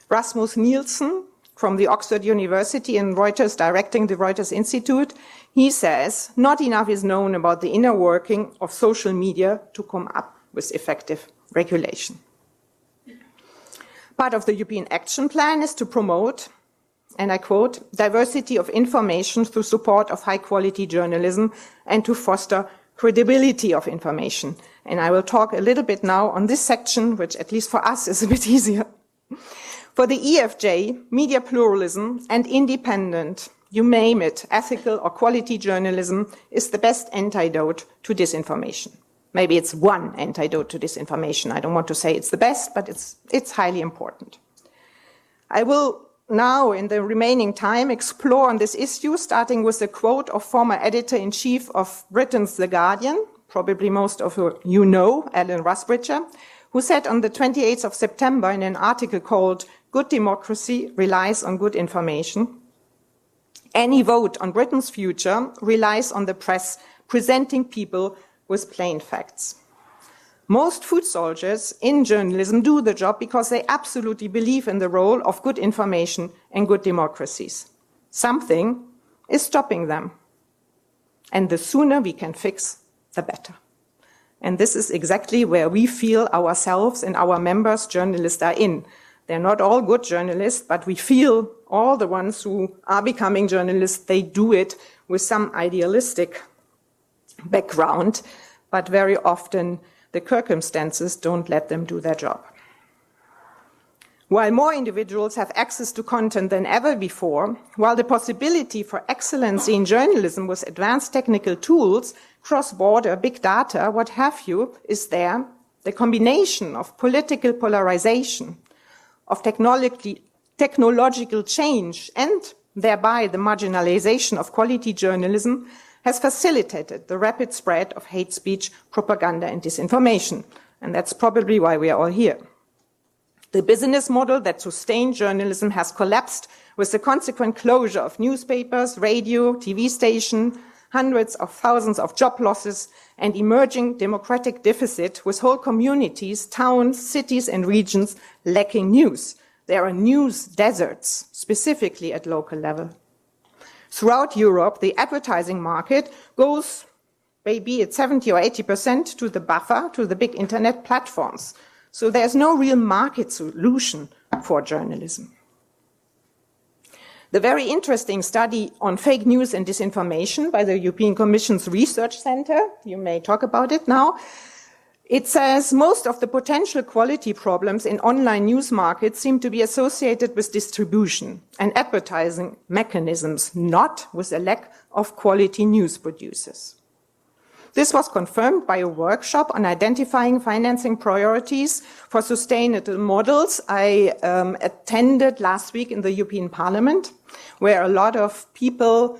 Rasmus Nielsen, from the Oxford University and Reuters, directing the Reuters Institute, he says, not enough is known about the inner working of social media to come up with effective regulation. Part of the European Action Plan is to promote, and I quote, diversity of information through support of high-quality journalism and to foster credibility of information. And I will talk a little bit now on this section, which at least for us is a bit easier. For the EFJ, media pluralism and independent, you name it, ethical or quality journalism is the best antidote to disinformation. Maybe it's one antidote to disinformation. I don't want to say it's the best, but it's highly important. I will now, in the remaining time, explore on this issue, starting with a quote of former editor-in-chief of Britain's The Guardian, probably most of you know, Alan Rusbridger, who said on the 28th of September in an article called "Good Democracy Relies on Good Information," any vote on Britain's future relies on the press presenting people with plain facts. Most foot soldiers in journalism do the job because they absolutely believe in the role of good information and good democracies. Something is stopping them. And the sooner we can fix, the better. And this is exactly where we feel ourselves and our members, journalists, are in. They're not all good journalists, but we feel all the ones who are becoming journalists, they do it with some idealistic background, but very often the circumstances don't let them do their job. While more individuals have access to content than ever before, while the possibility for excellency in journalism with advanced technical tools, cross-border, big data, what have you, is there, the combination of political polarization, of technological change, and thereby the marginalization of quality journalism has facilitated the rapid spread of hate speech, propaganda, and disinformation. And that's probably why we are all here. The business model that sustained journalism has collapsed with the consequent closure of newspapers, radio, TV station, hundreds of thousands of job losses, and emerging democratic deficit with whole communities, towns, cities, and regions lacking news. There are news deserts, specifically at local level. Throughout Europe, the advertising market goes maybe at 70 or 80% to the buffer, to the big internet platforms. So there's no real market solution for journalism. The very interesting study on fake news and disinformation by the European Commission's Research Center, you may talk about it now, it says most of the potential quality problems in online news markets seem to be associated with distribution and advertising mechanisms, not with a lack of quality news producers. This was confirmed by a workshop on identifying financing priorities for sustainable models I attended last week in the European Parliament, where a lot of people,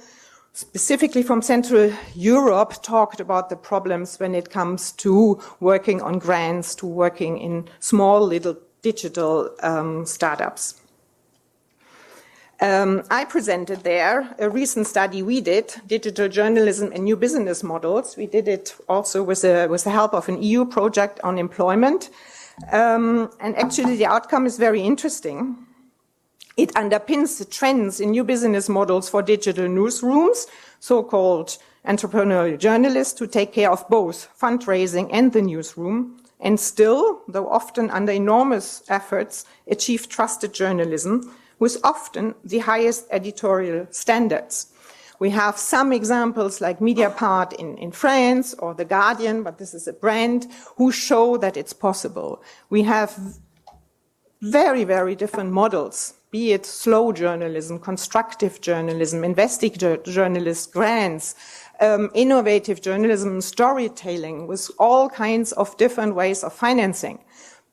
specifically from Central Europe, talked about the problems when it comes to working on grants, to working in small little digital startups. I presented there a recent study we did, Digital Journalism and New Business Models. We did it also with the help of an EU project on employment. And actually the outcome is very interesting. It underpins the trends in new business models for digital newsrooms, so-called entrepreneurial journalists who take care of both fundraising and the newsroom, and still, though often under enormous efforts, achieve trusted journalism with often the highest editorial standards. We have some examples like Mediapart in France or The Guardian, but this is a brand, who show that it's possible. We have very, very different models, be it slow journalism, constructive journalism, investigative journalists, grants, innovative journalism, storytelling, with all kinds of different ways of financing,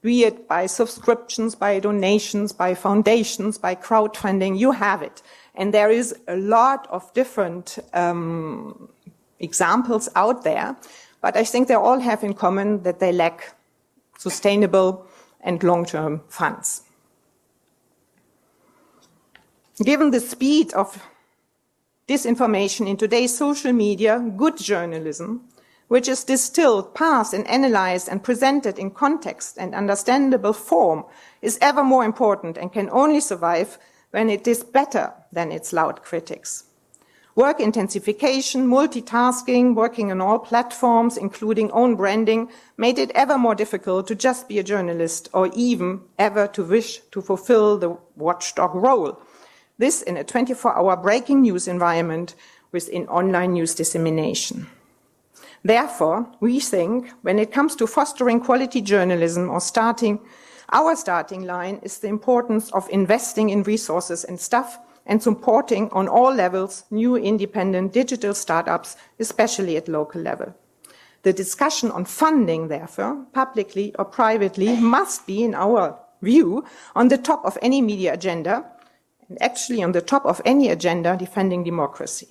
be it by subscriptions, by donations, by foundations, by crowdfunding, you have it. And there is a lot of different examples out there, but I think they all have in common that they lack sustainable and long-term funds. Given the speed of disinformation in today's social media, good journalism, which is distilled, parsed, and analyzed and presented in context and understandable form, is ever more important and can only survive when it is better than its loud critics. Work intensification, multitasking, working on all platforms, including own branding, made it ever more difficult to just be a journalist or even ever to wish to fulfill the watchdog role. This in a 24-hour breaking news environment within online news dissemination. Therefore, we think when it comes to fostering quality journalism or our starting line is the importance of investing in resources and staff and supporting on all levels new independent digital startups, especially at local level. The discussion on funding, therefore, publicly or privately, must be, in our view, on the top of any media agenda, and actually on the top of any agenda defending democracy.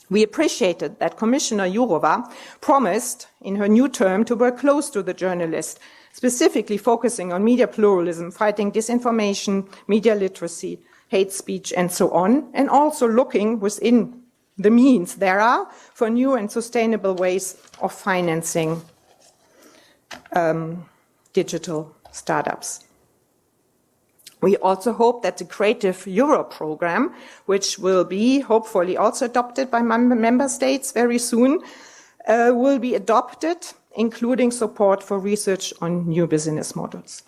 We appreciated that Commissioner Jourova promised in her new term to work close to the journalist, specifically focusing on media pluralism, fighting disinformation, media literacy, hate speech, and so on, and also looking within the means there are for new and sustainable ways of financing digital startups. We also hope that the Creative Europe program, which will be hopefully also adopted by member states very soon, will be adopted, including support for research on new business models.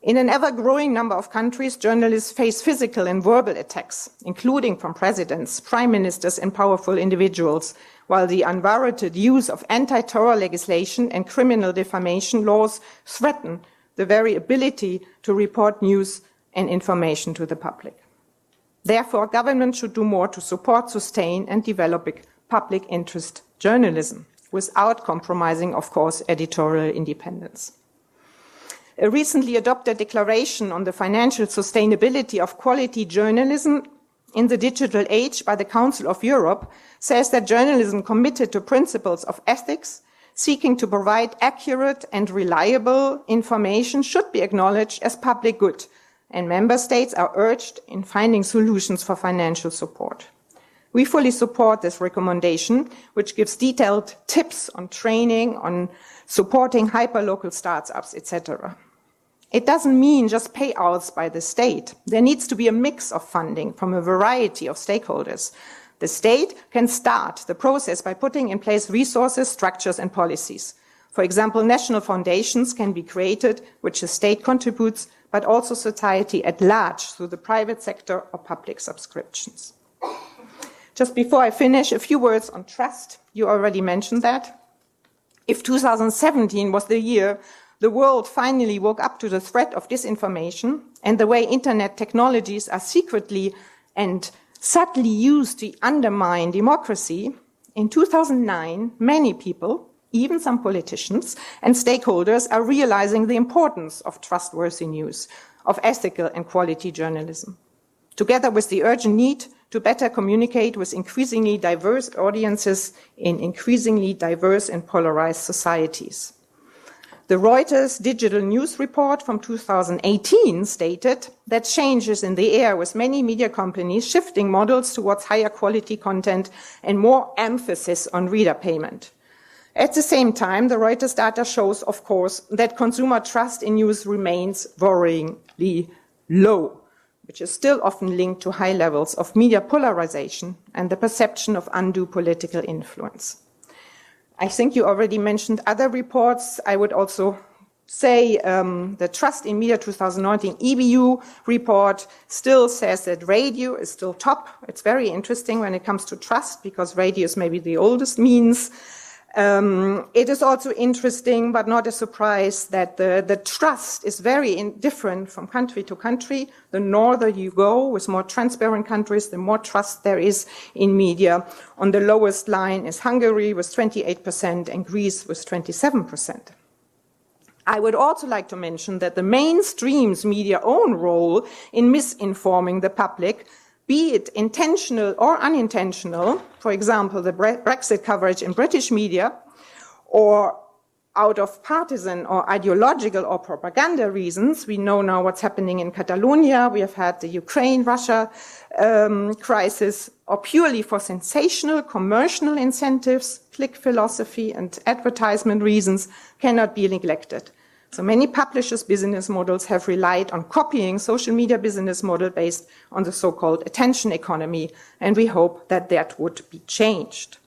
In an ever-growing number of countries, journalists face physical and verbal attacks, including from presidents, prime ministers, and powerful individuals, while the unwarranted use of anti-terror legislation and criminal defamation laws threaten the very ability to report news and information to the public. Therefore, government should do more to support, sustain, and develop public interest journalism, without compromising, of course, editorial independence. A recently adopted declaration on the financial sustainability of quality journalism in the digital age by the Council of Europe says that journalism committed to principles of ethics, seeking to provide accurate and reliable information, should be acknowledged as public good, and member states are urged in finding solutions for financial support. We fully support this recommendation, which gives detailed tips on training, on supporting hyperlocal startups, etc. It doesn't mean just payouts by the state. There needs to be a mix of funding from a variety of stakeholders. The state can start the process by putting in place resources, structures, and policies. For example, national foundations can be created, which the state contributes, but also society at large through the private sector or public subscriptions. Just before I finish, a few words on trust. You already mentioned that. If 2017 was the year the world finally woke up to the threat of disinformation and the way internet technologies are secretly and subtly used to undermine democracy, in 2009, many people, even some politicians and stakeholders, are realizing the importance of trustworthy news, of ethical and quality journalism, together with the urgent need to better communicate with increasingly diverse audiences in increasingly diverse and polarized societies. The Reuters digital news report from 2018 stated that changes in the air, with many media companies shifting models towards higher quality content and more emphasis on reader payment. At the same time, the Reuters data shows, of course, that consumer trust in news remains worryingly low, which is still often linked to high levels of media polarization and the perception of undue political influence. I think you already mentioned other reports. I would also say the Trust in Media 2019 EBU report still says that radio is still top. It's very interesting when it comes to trust, because radio is maybe the oldest means. It is also interesting, but not a surprise, that the trust is very different from country to country. The norther you go, with more transparent countries, the more trust there is in media. On the lowest line is Hungary with 28% and Greece with 27%. I would also like to mention that the mainstream's media own role in misinforming the public, be it intentional or unintentional, for example, the Brexit coverage in British media, or out of partisan or ideological or propaganda reasons. We know now what's happening in Catalonia. We have had the Ukraine-Russia crisis, or purely for sensational commercial incentives, click philosophy and advertisement reasons cannot be neglected. So many publishers' business models have relied on copying social media business model based on the so-called attention economy, and we hope that that would be changed.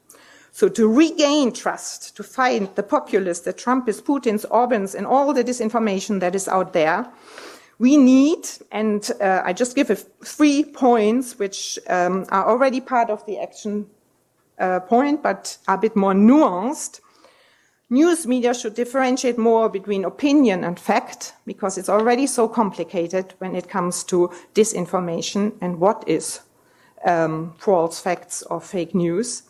So to regain trust, to fight the populists, the Trumpists, Putins, Orbans, and all the disinformation that is out there, we need, and I just give 3 points which are already part of the action point, but are a bit more nuanced. News media should differentiate more between opinion and fact, because it's already so complicated when it comes to disinformation and what is false facts or fake news.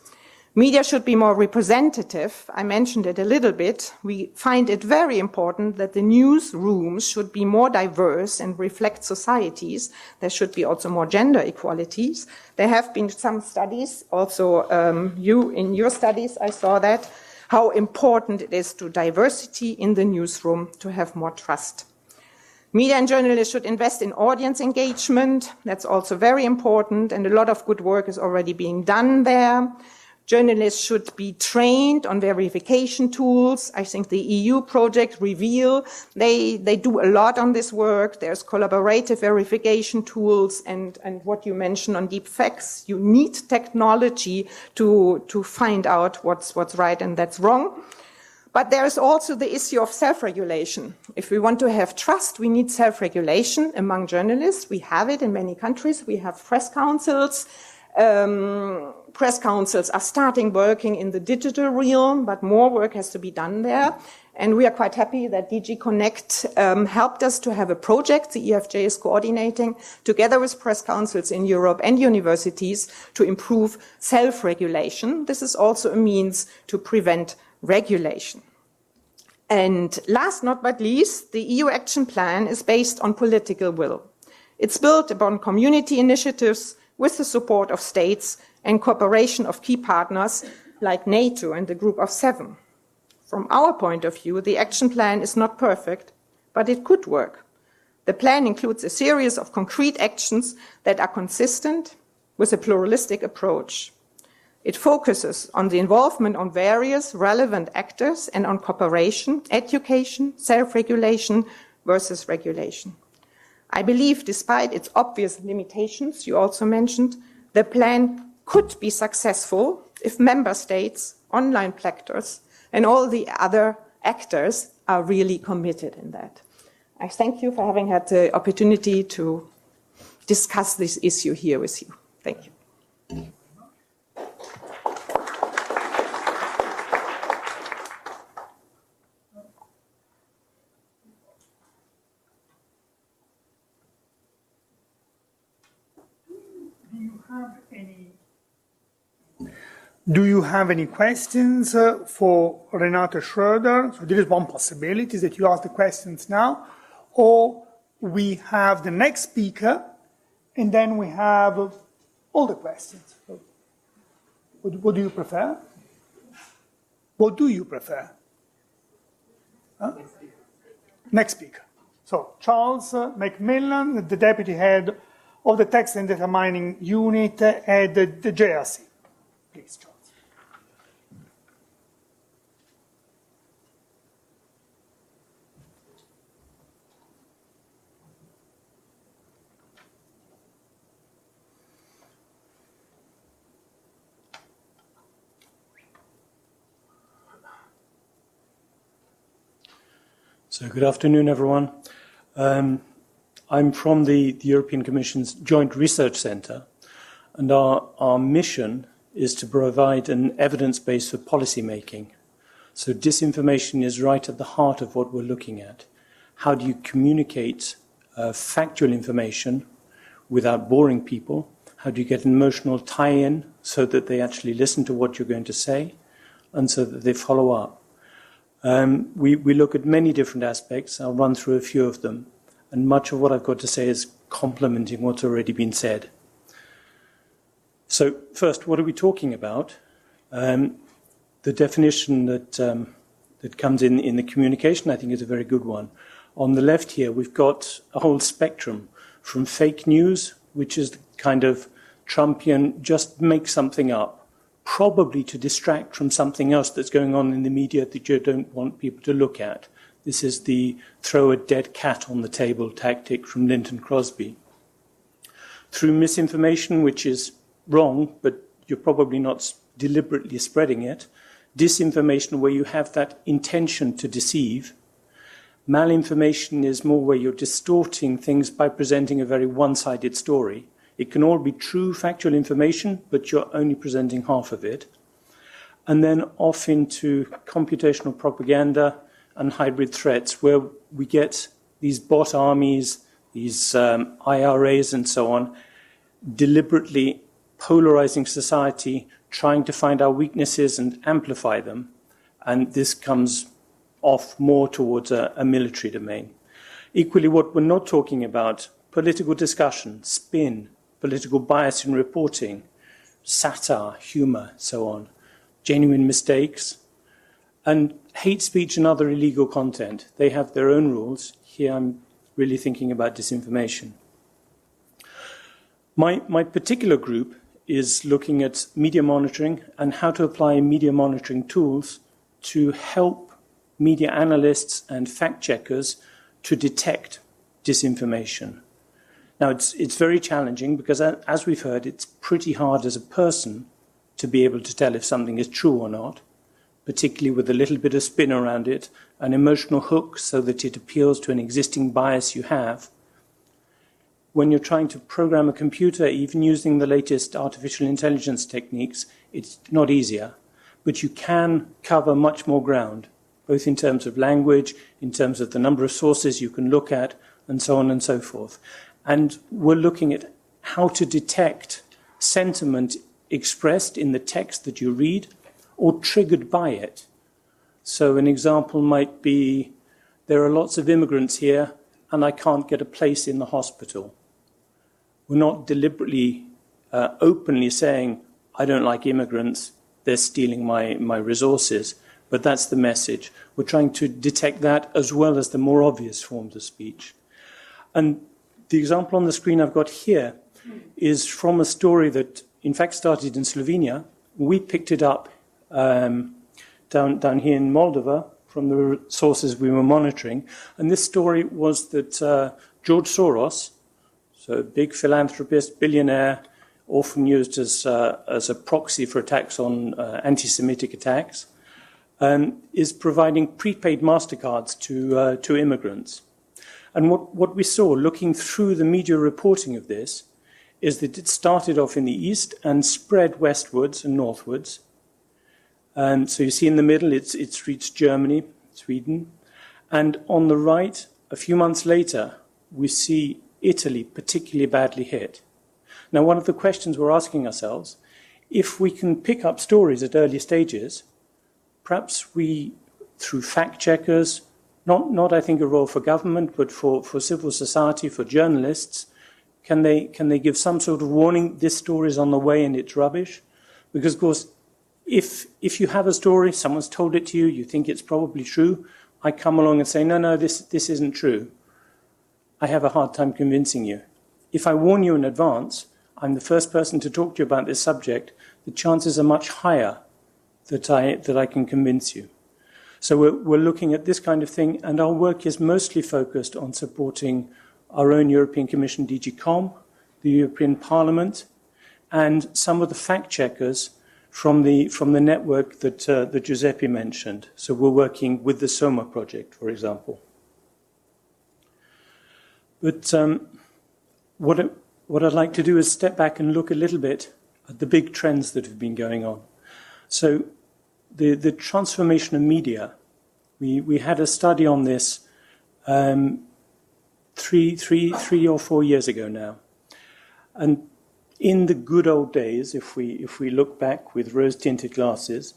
Media should be more representative. I mentioned it a little bit. We find it very important that the newsrooms should be more diverse and reflect societies. There should be also more gender equalities. There have been some studies, also in your studies I saw that, how important it is to diversity in the newsroom to have more trust. Media and journalists should invest in audience engagement. That's also very important, and a lot of good work is already being done there. Journalists should be trained on verification tools. I think the EU project Reveal, they do a lot on this work. There's collaborative verification tools, and what you mentioned on deep facts. You need technology to find out what's right and that's wrong. But there's also the issue of self-regulation. If we want to have trust, we need self-regulation among journalists. We have it in many countries. We have press councils. Press councils are starting working in the digital realm, but more work has to be done there. And we are quite happy that DG Connect helped us to have a project the EFJ is coordinating together with press councils in Europe and universities to improve self-regulation. This is also a means to prevent regulation. And last not but least, the EU Action Plan is based on political will. It's built upon community initiatives with the support of states and cooperation of key partners like NATO and the Group of Seven. From our point of view, the action plan is not perfect, but it could work. The plan includes a series of concrete actions that are consistent with a pluralistic approach. It focuses on the involvement of various relevant actors and on cooperation, education, self-regulation versus regulation. I believe, despite its obvious limitations, you also mentioned, the plan could be successful if member states, online players, and all the other actors are really committed in that. I thank you for having had the opportunity to discuss this issue here with you. Thank you.
Do you have any questions for Renate Schroeder? So there is one possibility that you ask the questions now, or we have the next speaker, and then we have all the questions. What do you prefer? What do you prefer? Huh? Next speaker. So Charles Macmillan, the deputy head of the text and data mining unit at the JRC. Please, Charles.
So good afternoon, everyone. I'm from the European Commission's Joint Research Centre, and our mission is to provide an evidence base for policy making. So disinformation is right at the heart of what we're looking at. How do you communicate factual information without boring people? How do you get an emotional tie-in so that they actually listen to what you're going to say and so that they follow up? We look at many different aspects. I'll run through a few of them. And much of what I've got to say is complementing what's already been said. So first, what are we talking about? The definition that comes in the communication, I think, is a very good one. On the left here, we've got a whole spectrum from fake news, which is kind of Trumpian, just make something up, probably to distract from something else that's going on in the media that you don't want people to look at. This is the throw a dead cat on the table tactic from Linton Crosby. Through misinformation, which is wrong, but you're probably not deliberately spreading it. Disinformation, where you have that intention to deceive. Malinformation is more where you're distorting things by presenting a very one-sided story. It can all be true factual information, but you're only presenting half of it. And then off into computational propaganda and hybrid threats, where we get these bot armies, these IRAs and so on, deliberately polarizing society, trying to find our weaknesses and amplify them. And this comes off more towards a military domain. Equally, what we're not talking about, political discussion, spin, political bias in reporting, satire, humor, so on, genuine mistakes, and hate speech and other illegal content. They have their own rules. Here I'm really thinking about disinformation. My particular group is looking at media monitoring and how to apply media monitoring tools to help media analysts and fact checkers to detect disinformation. Now, it's very challenging because, as we've heard, it's pretty hard as a person to be able to tell if something is true or not, particularly with a little bit of spin around it, an emotional hook so that it appeals to an existing bias you have. When you're trying to program a computer, even using the latest artificial intelligence techniques, it's not easier, but you can cover much more ground, both in terms of language, in terms of the number of sources you can look at, and so on and so forth. And we're looking at how to detect sentiment expressed in the text that you read or triggered by it. So an example might be, there are lots of immigrants here and I can't get a place in the hospital. We're not deliberately, openly saying, I don't like immigrants, they're stealing my resources, but that's the message. We're trying to detect that as well as the more obvious forms of speech. And the example on the screen I've got here is from a story that, in fact, started in Slovenia. We picked it up down here in Moldova from the sources we were monitoring. And this story was that George Soros, so a big philanthropist, billionaire, often used as a proxy for attacks on anti-Semitic attacks, is providing prepaid MasterCards to immigrants. And what we saw, looking through the media reporting of this, is that it started off in the east and spread westwards and northwards. So you see in the middle, it's reached Germany, Sweden. And on the right, a few months later, we see Italy particularly badly hit. Now, one of the questions we're asking ourselves, if we can pick up stories at early stages, perhaps we, through fact checkers, not I think a role for government, but for civil society, for journalists, can they give some sort of warning, this story is on the way and it's rubbish? Because, of course, if you have a story, someone's told it to you, you think it's probably true, I come along and say, no, this isn't true. I have a hard time convincing you. If I warn you in advance, I'm the first person to talk to you about this subject, the chances are much higher that I can convince you. So we're looking at this kind of thing, and our work is mostly focused on supporting our own European Commission DG Com, the European Parliament, and some of the fact checkers from the network that Giuseppe mentioned. So we're working with the SOMA project, for example. But what I'd like to do is step back and look a little bit at the big trends that have been going on. So the transformation of media, we had a study on this three or 4 years ago now. And in the good old days, if we look back with rose-tinted glasses,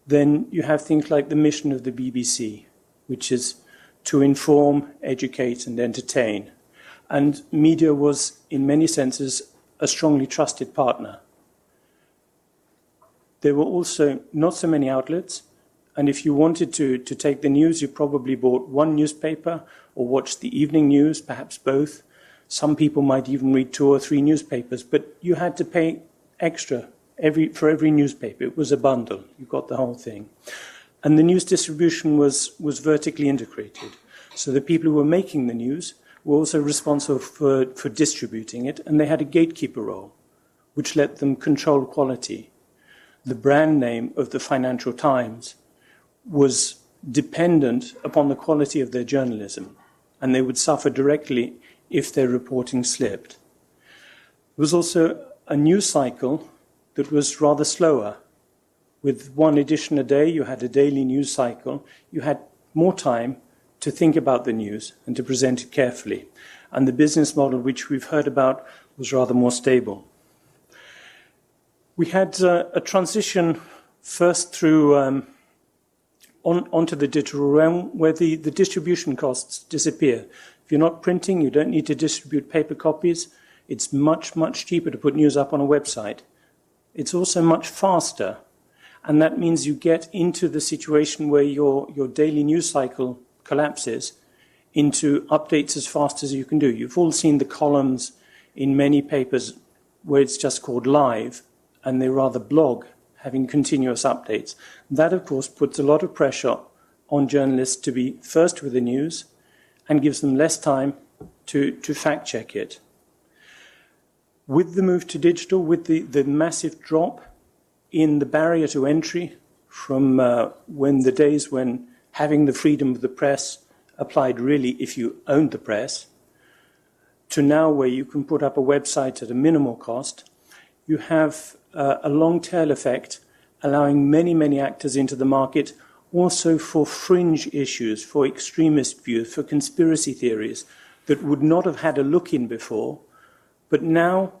then you have things like the mission of the BBC, which is to inform, educate, and entertain. And media was, in many senses, a strongly trusted partner. There were also not so many outlets, and if you wanted to take the news, you probably bought one newspaper or watched the evening news, perhaps both. Some people might even read 2 or 3 newspapers, but you had to pay extra for every newspaper. It was a bundle. You got the whole thing. And the news distribution was vertically integrated. So the people who were making the news were also responsible for distributing it, and they had a gatekeeper role, which let them control quality. The brand name of the Financial Times was dependent upon the quality of their journalism, and they would suffer directly if their reporting slipped. There was also a news cycle that was rather slower. With one edition a day, you had a daily news cycle. You had more time to think about the news and to present it carefully. And the business model which we've heard about was rather more stable. We had a transition first through onto the digital realm where the distribution costs disappear. If you're not printing, you don't need to distribute paper copies. It's much, much cheaper to put news up on a website. It's also much faster. And that means you get into the situation where your daily news cycle collapses into updates as fast as you can do. You've all seen the columns in many papers where it's just called live, and they rather blog, having continuous updates. That, of course, puts a lot of pressure on journalists to be first with the news and gives them less time to fact-check it. With the move to digital, with the massive drop in the barrier to entry from the days when having the freedom of the press applied really if you owned the press, to now where you can put up a website at a minimal cost, you have a long tail effect allowing many, many actors into the market, also for fringe issues, for extremist views, for conspiracy theories that would not have had a look in before, but now,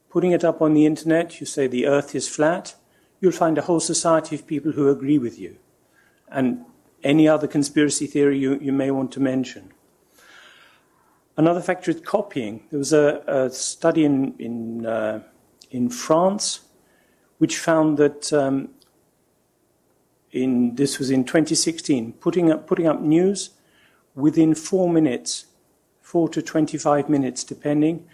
putting it up on the internet, you say the earth is flat, you'll find a whole society of people who agree with you. And any other conspiracy theory you may want to mention. Another factor is copying. There was a study in France which found that this was in 2016, putting up news within 4 minutes, 4 to 25 minutes depending,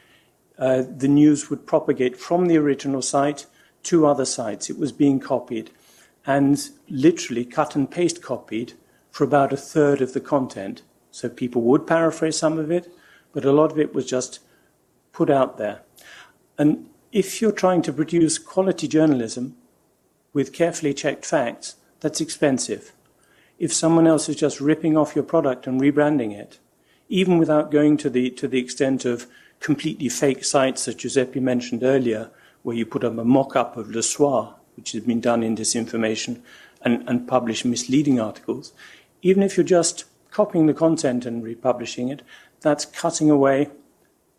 the news would propagate from the original site to other sites. It was being copied and literally cut and paste copied for about a third of the content. So people would paraphrase some of it, but a lot of it was just put out there. And if you're trying to produce quality journalism with carefully checked facts, that's expensive. If someone else is just ripping off your product and rebranding it, even without going to the extent of completely fake sites that Giuseppe mentioned earlier, where you put up a mock-up of Le Soir, which has been done in Disinformation, and publish misleading articles, even if you're just copying the content and republishing it, that's cutting away,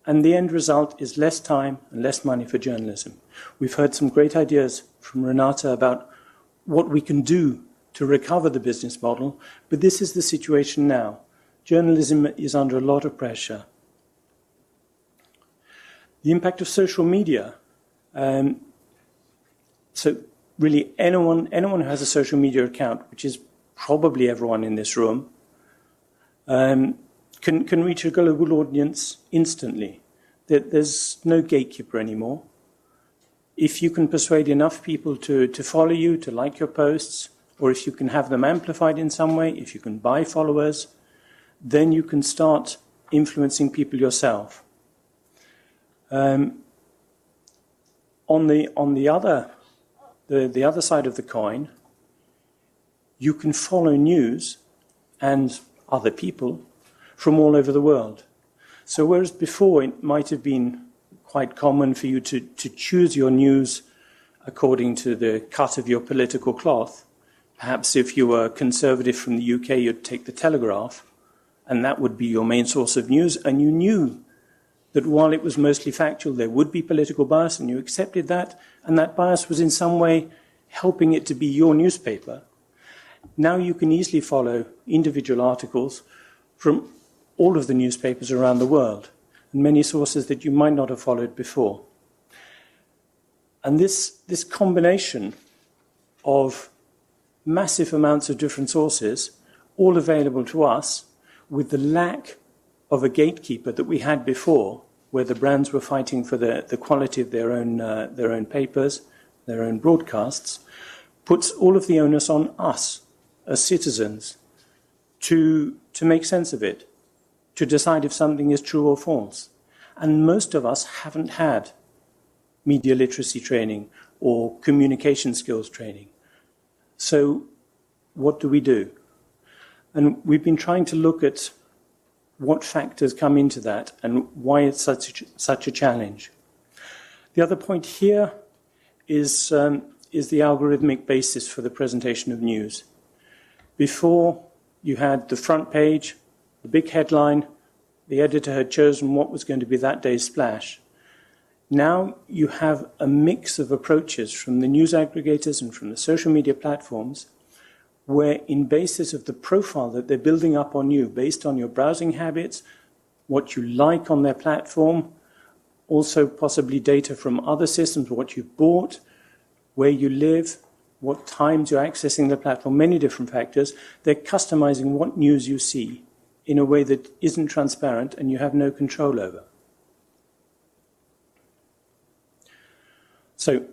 and the end result is less time and less money for journalism. We've heard some great ideas from Renate about what we can do to recover the business model, but this is the situation now. Journalism is under a lot of pressure. The impact of social media. So really anyone who has a social media account, which is probably everyone in this room, can reach a global audience instantly. There's no gatekeeper anymore. If you can persuade enough people to follow you, to like your posts, or if you can have them amplified in some way, if you can buy followers, then you can start influencing people yourself. On the other side of the coin, you can follow news and other people from all over the world. So whereas before it might have been quite common for you to choose your news according to the cut of your political cloth, perhaps if you were conservative from the UK, you'd take the Telegraph, and that would be your main source of news, and you knew that while it was mostly factual, there would be political bias, and you accepted that, and that bias was in some way helping it to be your newspaper. Now you can easily follow individual articles from all of the newspapers around the world, and many sources that you might not have followed before. And this combination of massive amounts of different sources, all available to us, with the lack of a gatekeeper that we had before, where the brands were fighting for the quality of their own papers, their own broadcasts, puts all of the onus on us as citizens to make sense of it, to decide if something is true or false. And most of us haven't had media literacy training or communication skills training. So what do we do? And we've been trying to look at what factors come into that and why it's such a challenge. The other point here is the algorithmic basis for the presentation of news. Before, you had the front page, the big headline, the editor had chosen what was going to be that day's splash. Now you have a mix of approaches from the news aggregators and from the social media platforms where, in basis of the profile that they're building up on you, based on your browsing habits, what you like on their platform, also possibly data from other systems, what you've bought, where you live, what times you're accessing the platform, many different factors, they're customizing what news you see in a way that isn't transparent and you have no control over. So,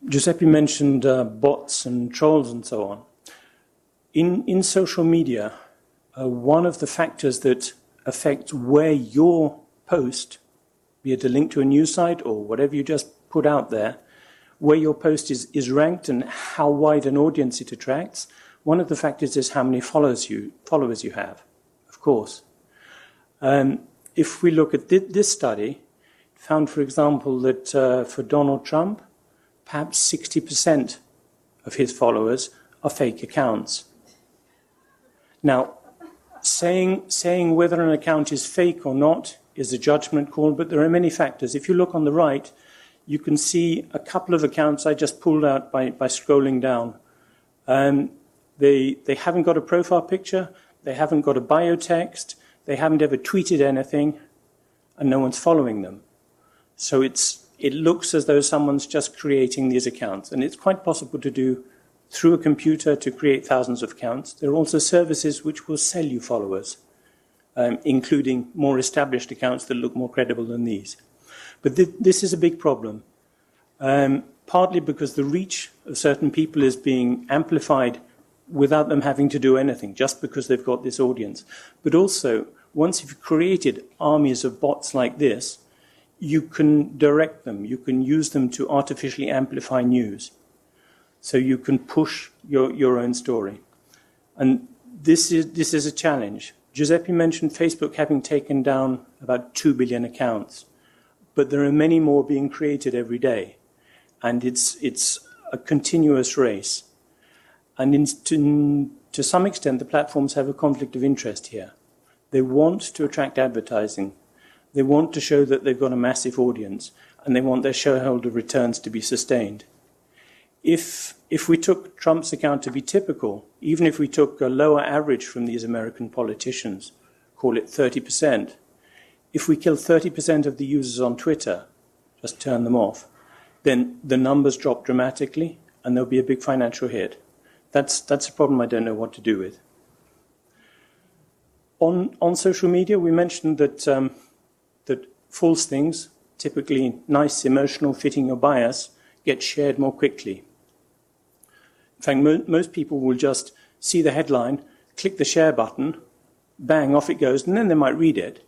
Giuseppe mentioned bots and trolls and so on. In social media, one of the factors that affects where your post, be it a link to a news site or whatever you just put out there, where your post is ranked and how wide an audience it attracts, one of the factors is how many followers you have, of course. If we look at this study, it found, for example, that for Donald Trump, perhaps 60% of his followers are fake accounts. Now, saying whether an account is fake or not is a judgment call, but there are many factors. If you look on the right, you can see a couple of accounts I just pulled out by scrolling down. They haven't got a profile picture, they haven't got a bio text, they haven't ever tweeted anything, and no one's following them. So it looks as though someone's just creating these accounts, and it's quite possible to do through a computer to create thousands of accounts. There are also services which will sell you followers, including more established accounts that look more credible than these. But this is a big problem, partly because the reach of certain people is being amplified without them having to do anything, just because they've got this audience. But also, once you've created armies of bots like this, you can direct them, you can use them to artificially amplify news. So you can push your own story. And this is a challenge. Giuseppe mentioned Facebook having taken down about 2 billion accounts, but there are many more being created every day. And it's a continuous race. And to some extent, the platforms have a conflict of interest here. They want to attract advertising. They want to show that they've got a massive audience, and they want their shareholder returns to be sustained. If we took Trump's account to be typical, even if we took a lower average from these American politicians, call it 30%, if we kill 30% of the users on Twitter, just turn them off, then the numbers drop dramatically and there'll be a big financial hit. That's a problem I don't know what to do with. On social media, we mentioned that that false things, typically nice, emotional, fitting your bias, get shared more quickly. In fact, most people will just see the headline, click the share button, bang, off it goes, and then they might read it.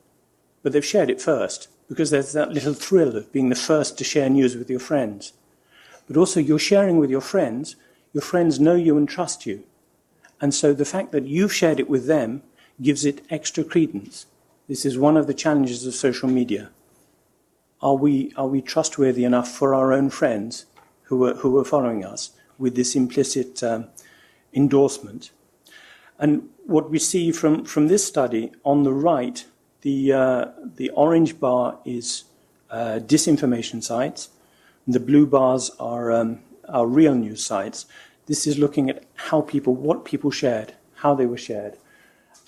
But they've shared it first, because there's that little thrill of being the first to share news with your friends. But also, you're sharing with your friends know you and trust you. And so the fact that you've shared it with them gives it extra credence. This is one of the challenges of social media. Are we trustworthy enough for our own friends who are following us with this implicit endorsement? And what we see from this study on the right, the orange bar is disinformation sites, and the blue bars are real news sites. This is looking at what people shared, how they were shared,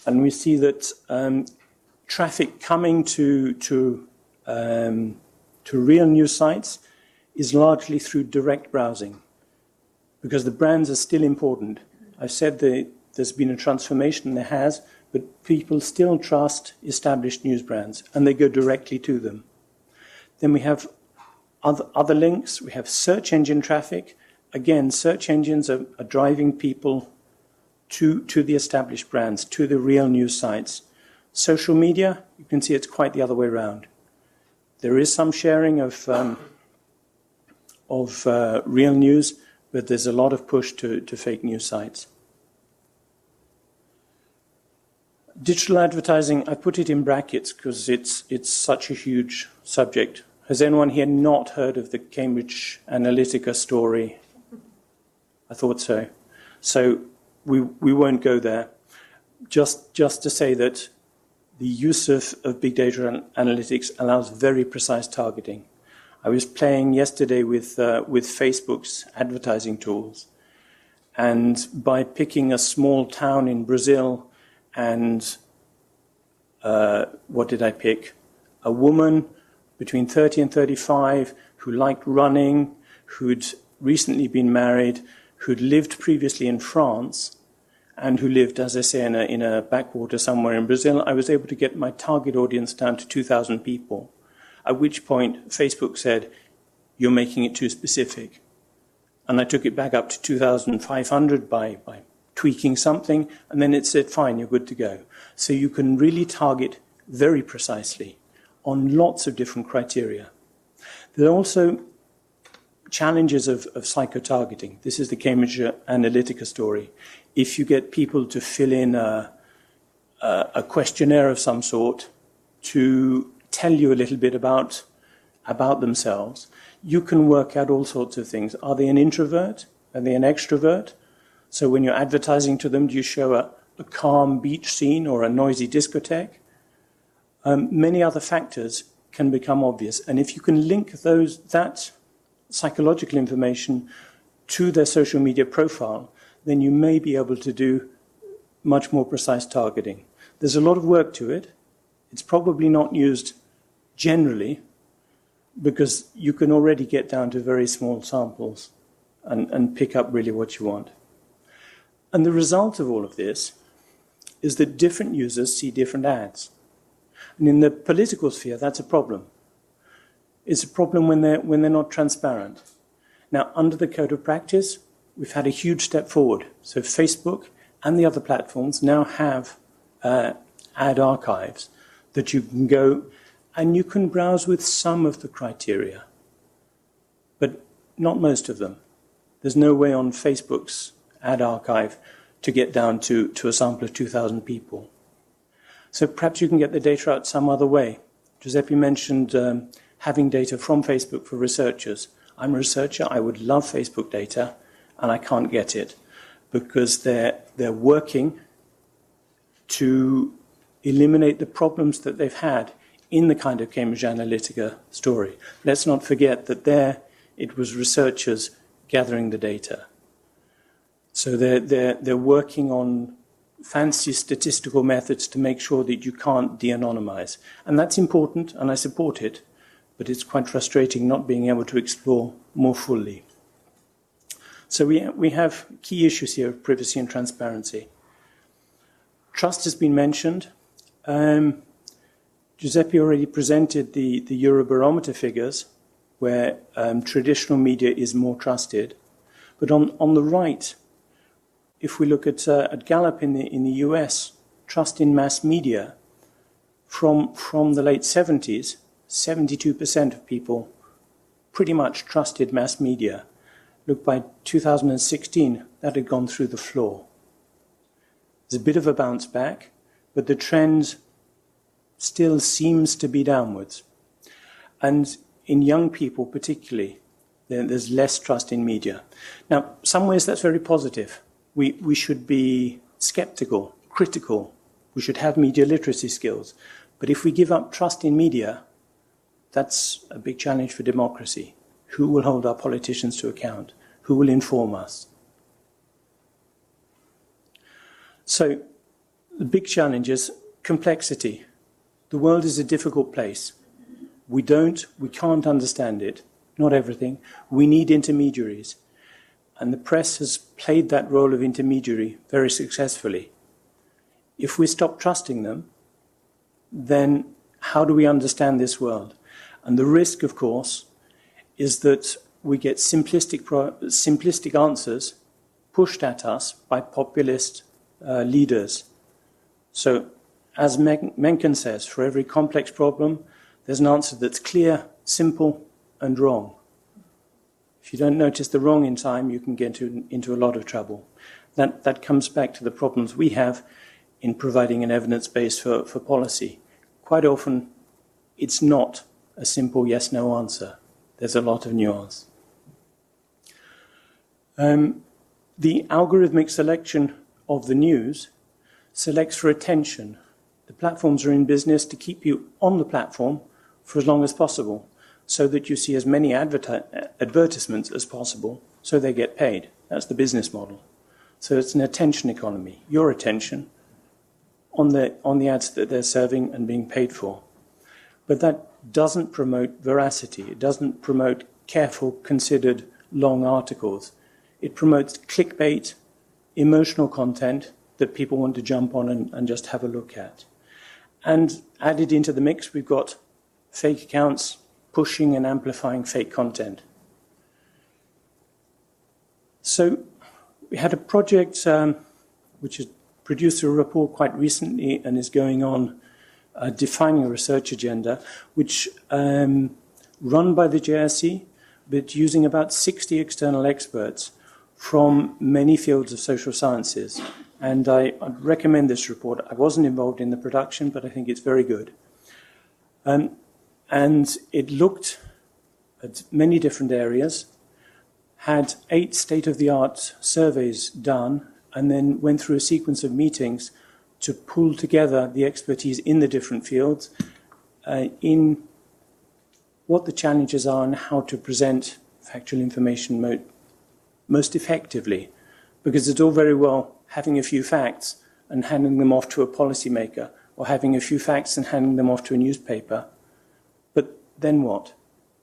and we see that traffic coming to real news sites is largely through direct browsing, because the brands are still important. I've said there's been a transformation, there has, but people still trust established news brands, and they go directly to them. Then we have other links. We have search engine traffic. Again, search engines are driving people to the established brands, to the real news sites. Social media, you can see it's quite the other way around. There is some sharing of real news, but there's a lot of push to fake news sites. Digital advertising, I put it in brackets because it's such a huge subject. Has anyone here not heard of the Cambridge Analytica story? I thought so. So we won't go there. Just to say that the use of big data and analytics allows very precise targeting. I was playing yesterday with Facebook's advertising tools, and by picking a small town in Brazil and what did I pick? A woman between 30 and 35 who liked running, who'd recently been married, who'd lived previously in France, and who lived, as I say, in a backwater somewhere in Brazil. I was able to get my target audience down to 2,000 people, at which point Facebook said, "You're making it too specific." And I took it back up to 2,500 by tweaking something, and then it said, "Fine, you're good to go." So you can really target very precisely on lots of different criteria. There are also challenges of psycho-targeting. This is the Cambridge Analytica story. If you get people to fill in a questionnaire of some sort to tell you a little bit about themselves, you can work out all sorts of things. Are they an introvert? Are they an extrovert? So when you're advertising to them, do you show a calm beach scene or a noisy discotheque? Many other factors can become obvious. And if you can link that psychological information to their social media profile, then you may be able to do much more precise targeting. There's a lot of work to it. It's probably not used generally because you can already get down to very small samples and pick up really what you want. And the result of all of this is that different users see different ads. And in the political sphere, that's a problem. It's a problem when they're not transparent. Now, under the Code of Practice, we've had a huge step forward. So Facebook and the other platforms now have ad archives that you can go and you can browse with some of the criteria, but not most of them. There's no way on Facebook's ad archive to get down to a sample of 2,000 people. So perhaps you can get the data out some other way. Giuseppe mentioned having data from Facebook for researchers. I'm a researcher, I would love Facebook data, and I can't get it because they're working to eliminate the problems that they've had in the kind of Cambridge Analytica story. Let's not forget that there it was researchers gathering the data. So they're working on fancy statistical methods to make sure that you can't de-anonymize. And that's important, and I support it, but it's quite frustrating not being able to explore more fully. So we have key issues here of privacy and transparency. Trust has been mentioned. Giuseppe already presented the Eurobarometer figures, where traditional media is more trusted. But on the right, if we look at Gallup in the US, trust in mass media, from the late 70s, 72% of people pretty much trusted mass media. Look, by 2016, that had gone through the floor. There's a bit of a bounce back, but the trend still seems to be downwards. And in young people particularly, there's less trust in media. Now, some ways that's very positive. We should be skeptical, critical. We should have media literacy skills. But if we give up trust in media, that's a big challenge for democracy. Who will hold our politicians to account? Who will inform us? So the big challenge is complexity. The world is a difficult place. We can't understand it, not everything. We need intermediaries. And the press has played that role of intermediary very successfully. If we stop trusting them, then how do we understand this world? And the risk, of course, is that we get simplistic answers pushed at us by populist leaders. So, as Mencken says, for every complex problem, there's an answer that's clear, simple, and wrong. If you don't notice the wrong in time, you can get into a lot of trouble. That comes back to the problems we have in providing an evidence base for policy. Quite often, it's not a simple yes-no answer. There's a lot of nuance. The algorithmic selection of the news selects for attention. The platforms are in business to keep you on the platform for as long as possible, so that you see as many advertisements as possible, so they get paid. That's the business model. So it's an attention economy, your attention on the ads that they're serving and being paid for. But that doesn't promote veracity. It doesn't promote careful, considered, long articles. It promotes clickbait, emotional content that people want to jump on and just have a look at. And added into the mix, we've got fake accounts pushing and amplifying fake content. So we had a project which has produced a report quite recently and is going on defining a research agenda, which run by the JRC, but using about 60 external experts from many fields of social sciences. And I'd recommend this report. I wasn't involved in the production, but I think it's very good. And it looked at many different areas, had 8 state-of-the-art surveys done, and then went through a sequence of meetings to pull together the expertise in the different fields in what the challenges are and how to present factual information most effectively. Because it's all very well having a few facts and handing them off to a policymaker, or having a few facts and handing them off to a newspaper. But then what?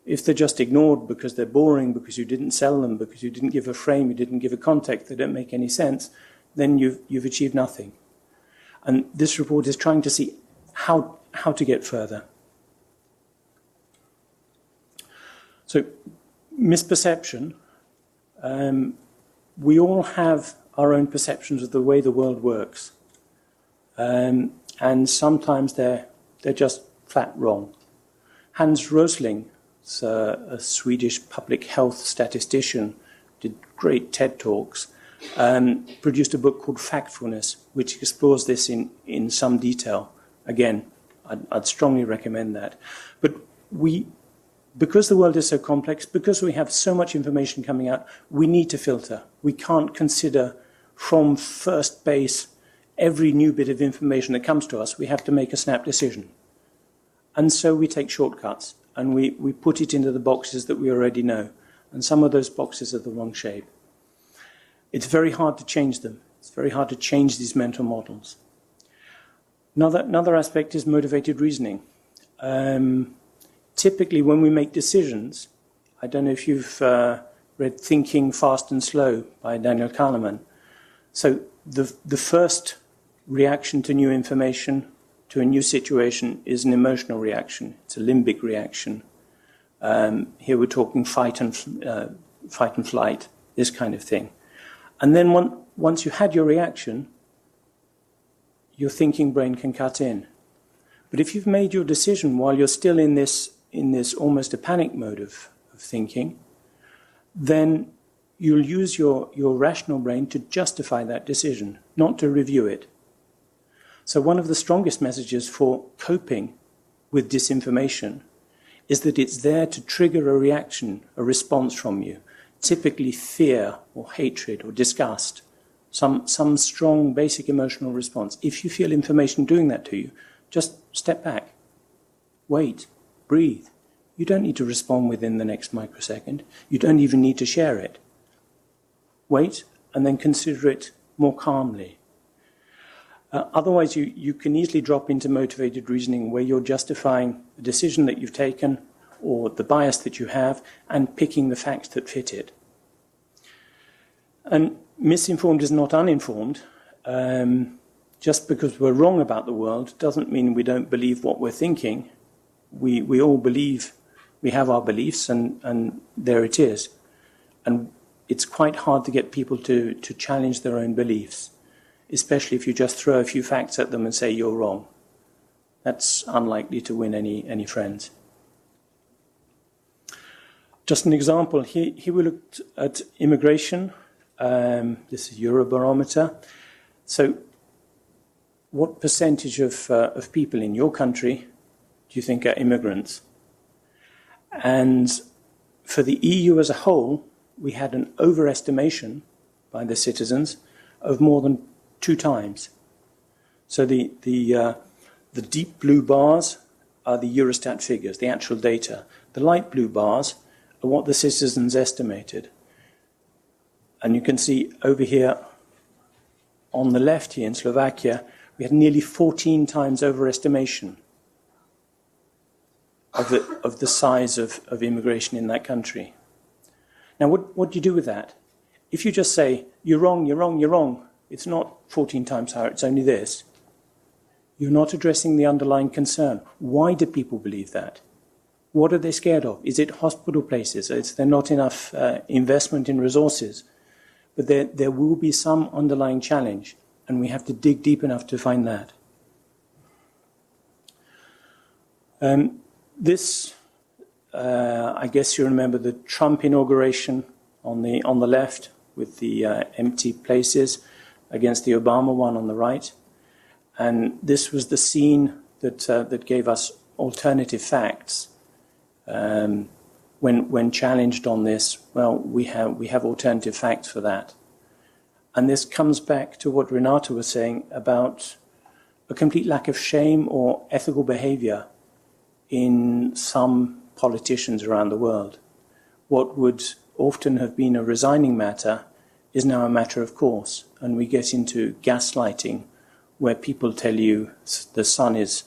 If they're just ignored because they're boring, because you didn't sell them, because you didn't give a frame, you didn't give a context, they don't make any sense, then you've achieved nothing. And this report is trying to see how to get further. So, misperception. We all have our own perceptions of the way the world works. And sometimes they're just flat wrong. Hans Rosling, a Swedish public health statistician, did great TED Talks, produced a book called Factfulness, which explores this in some detail. Again, I'd strongly recommend that. But because the world is so complex, because we have so much information coming out, we need to filter. We can't consider from first base every new bit of information that comes to us. We have to make a snap decision. And so we take shortcuts, and we put it into the boxes that we already know. And some of those boxes are the wrong shape. It's very hard to change them. It's very hard to change these mental models. Another aspect is motivated reasoning. Typically, when we make decisions, I don't know if you've read Thinking Fast and Slow by Daniel Kahneman. So the first reaction to new information, to a new situation, is an emotional reaction. It's a limbic reaction. Here we're talking fight and flight, this kind of thing. And then once you had your reaction, your thinking brain can cut in. But if you've made your decision while you're still in this almost a panic mode of thinking, then you'll use your rational brain to justify that decision, not to review it. So one of the strongest messages for coping with disinformation is that it's there to trigger a reaction, a response from you, typically fear or hatred or disgust, some strong basic emotional response. If you feel information doing that to you, just step back, wait, breathe. You don't need to respond within the next microsecond. You don't even need to share it. Wait, and then consider it more calmly. Otherwise, you can easily drop into motivated reasoning where you're justifying the decision that you've taken or the bias that you have and picking the facts that fit it. And misinformed is not uninformed. Just because we're wrong about the world doesn't mean we don't believe what we're thinking. We all believe, we have our beliefs, and there it is. And it's quite hard to get people to challenge their own beliefs. especially if you just throw a few facts at them and say you're wrong. That's unlikely to win any friends. Just an example, here we looked at immigration. This is Eurobarometer. So what percentage of people in your country do you think are immigrants? And for the EU as a whole, we had an overestimation by the citizens of more than 2 times. So the deep blue bars are the Eurostat figures, the actual data. The light blue bars are what the citizens estimated. And you can see over here on the left here in Slovakia, we had nearly 14 times overestimation of the size of immigration in that country. Now, what do you do with that? If you just say, you're wrong, you're wrong, you're wrong, it's not 14 times higher, it's only this. You're not addressing the underlying concern. Why do people believe that? What are they scared of? Is it hospital places? Is there not enough investment in resources? But there will be some underlying challenge, and we have to dig deep enough to find that. This, I guess you remember the Trump inauguration on the left with the empty places against the Obama one on the right. And this was the scene that gave us alternative facts. When challenged on this, well, we have alternative facts for that. And this comes back to what Renate was saying about a complete lack of shame or ethical behavior in some politicians around the world. What would often have been a resigning matter is now a matter of course. And we get into gaslighting, where people tell you the sun is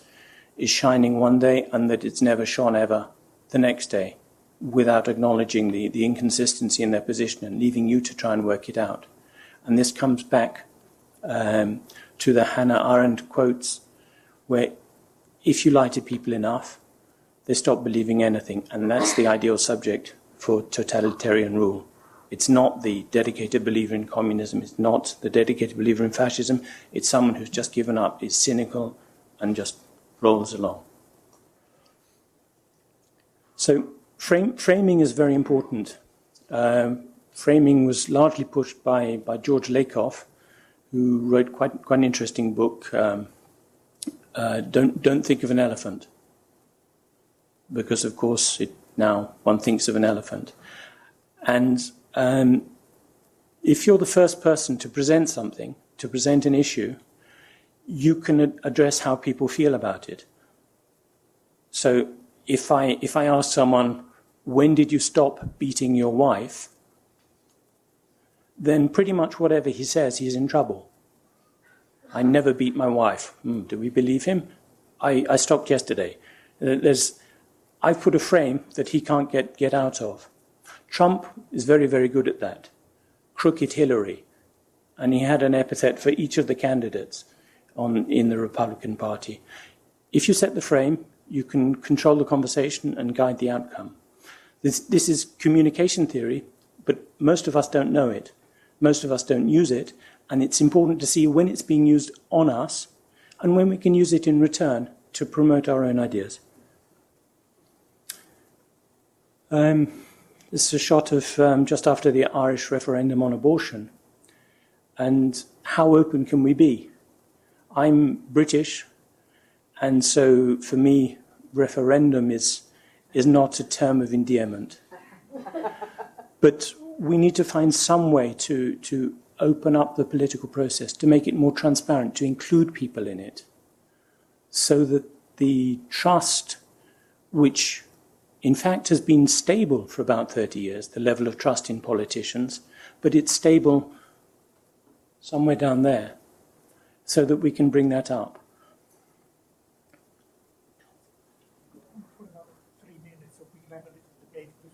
shining one day and that it's never shone ever the next day, without acknowledging the inconsistency in their position and leaving you to try and work it out. And this comes back to the Hannah Arendt quotes, where if you lie to people enough, they stop believing anything. And that's the ideal subject for totalitarian rule. It's not the dedicated believer in communism. It's not the dedicated believer in fascism. It's someone who's just given up, is cynical, and just rolls along. So framing is very important. Framing was largely pushed by George Lakoff, who wrote quite an interesting book, Don't Think of an Elephant. Because, of course, now one thinks of an elephant. And if you're the first person to present something, to present an issue, you can address how people feel about it. So if I ask someone, when did you stop beating your wife? Then pretty much whatever he says, he's in trouble. I never beat my wife. Do we believe him? I stopped yesterday. I've put a frame that he can't get out of. Trump is very, very good at that. Crooked Hillary. And he had an epithet for each of the candidates in the Republican Party. If you set the frame, you can control the conversation and guide the outcome. This is communication theory, but most of us don't know it. Most of us don't use it, and it's important to see when it's being used on us and when we can use it in return to promote our own ideas. This is a shot of just after the Irish referendum on abortion. And how open can we be? I'm British, and so for me, referendum is not a term of endearment. But we need to find some way to open up the political process, to make it more transparent, to include people in it, so that the trust, which in fact has been stable for about 30 years, the level of trust in politicians, but it's stable somewhere down there, so that we can bring that up.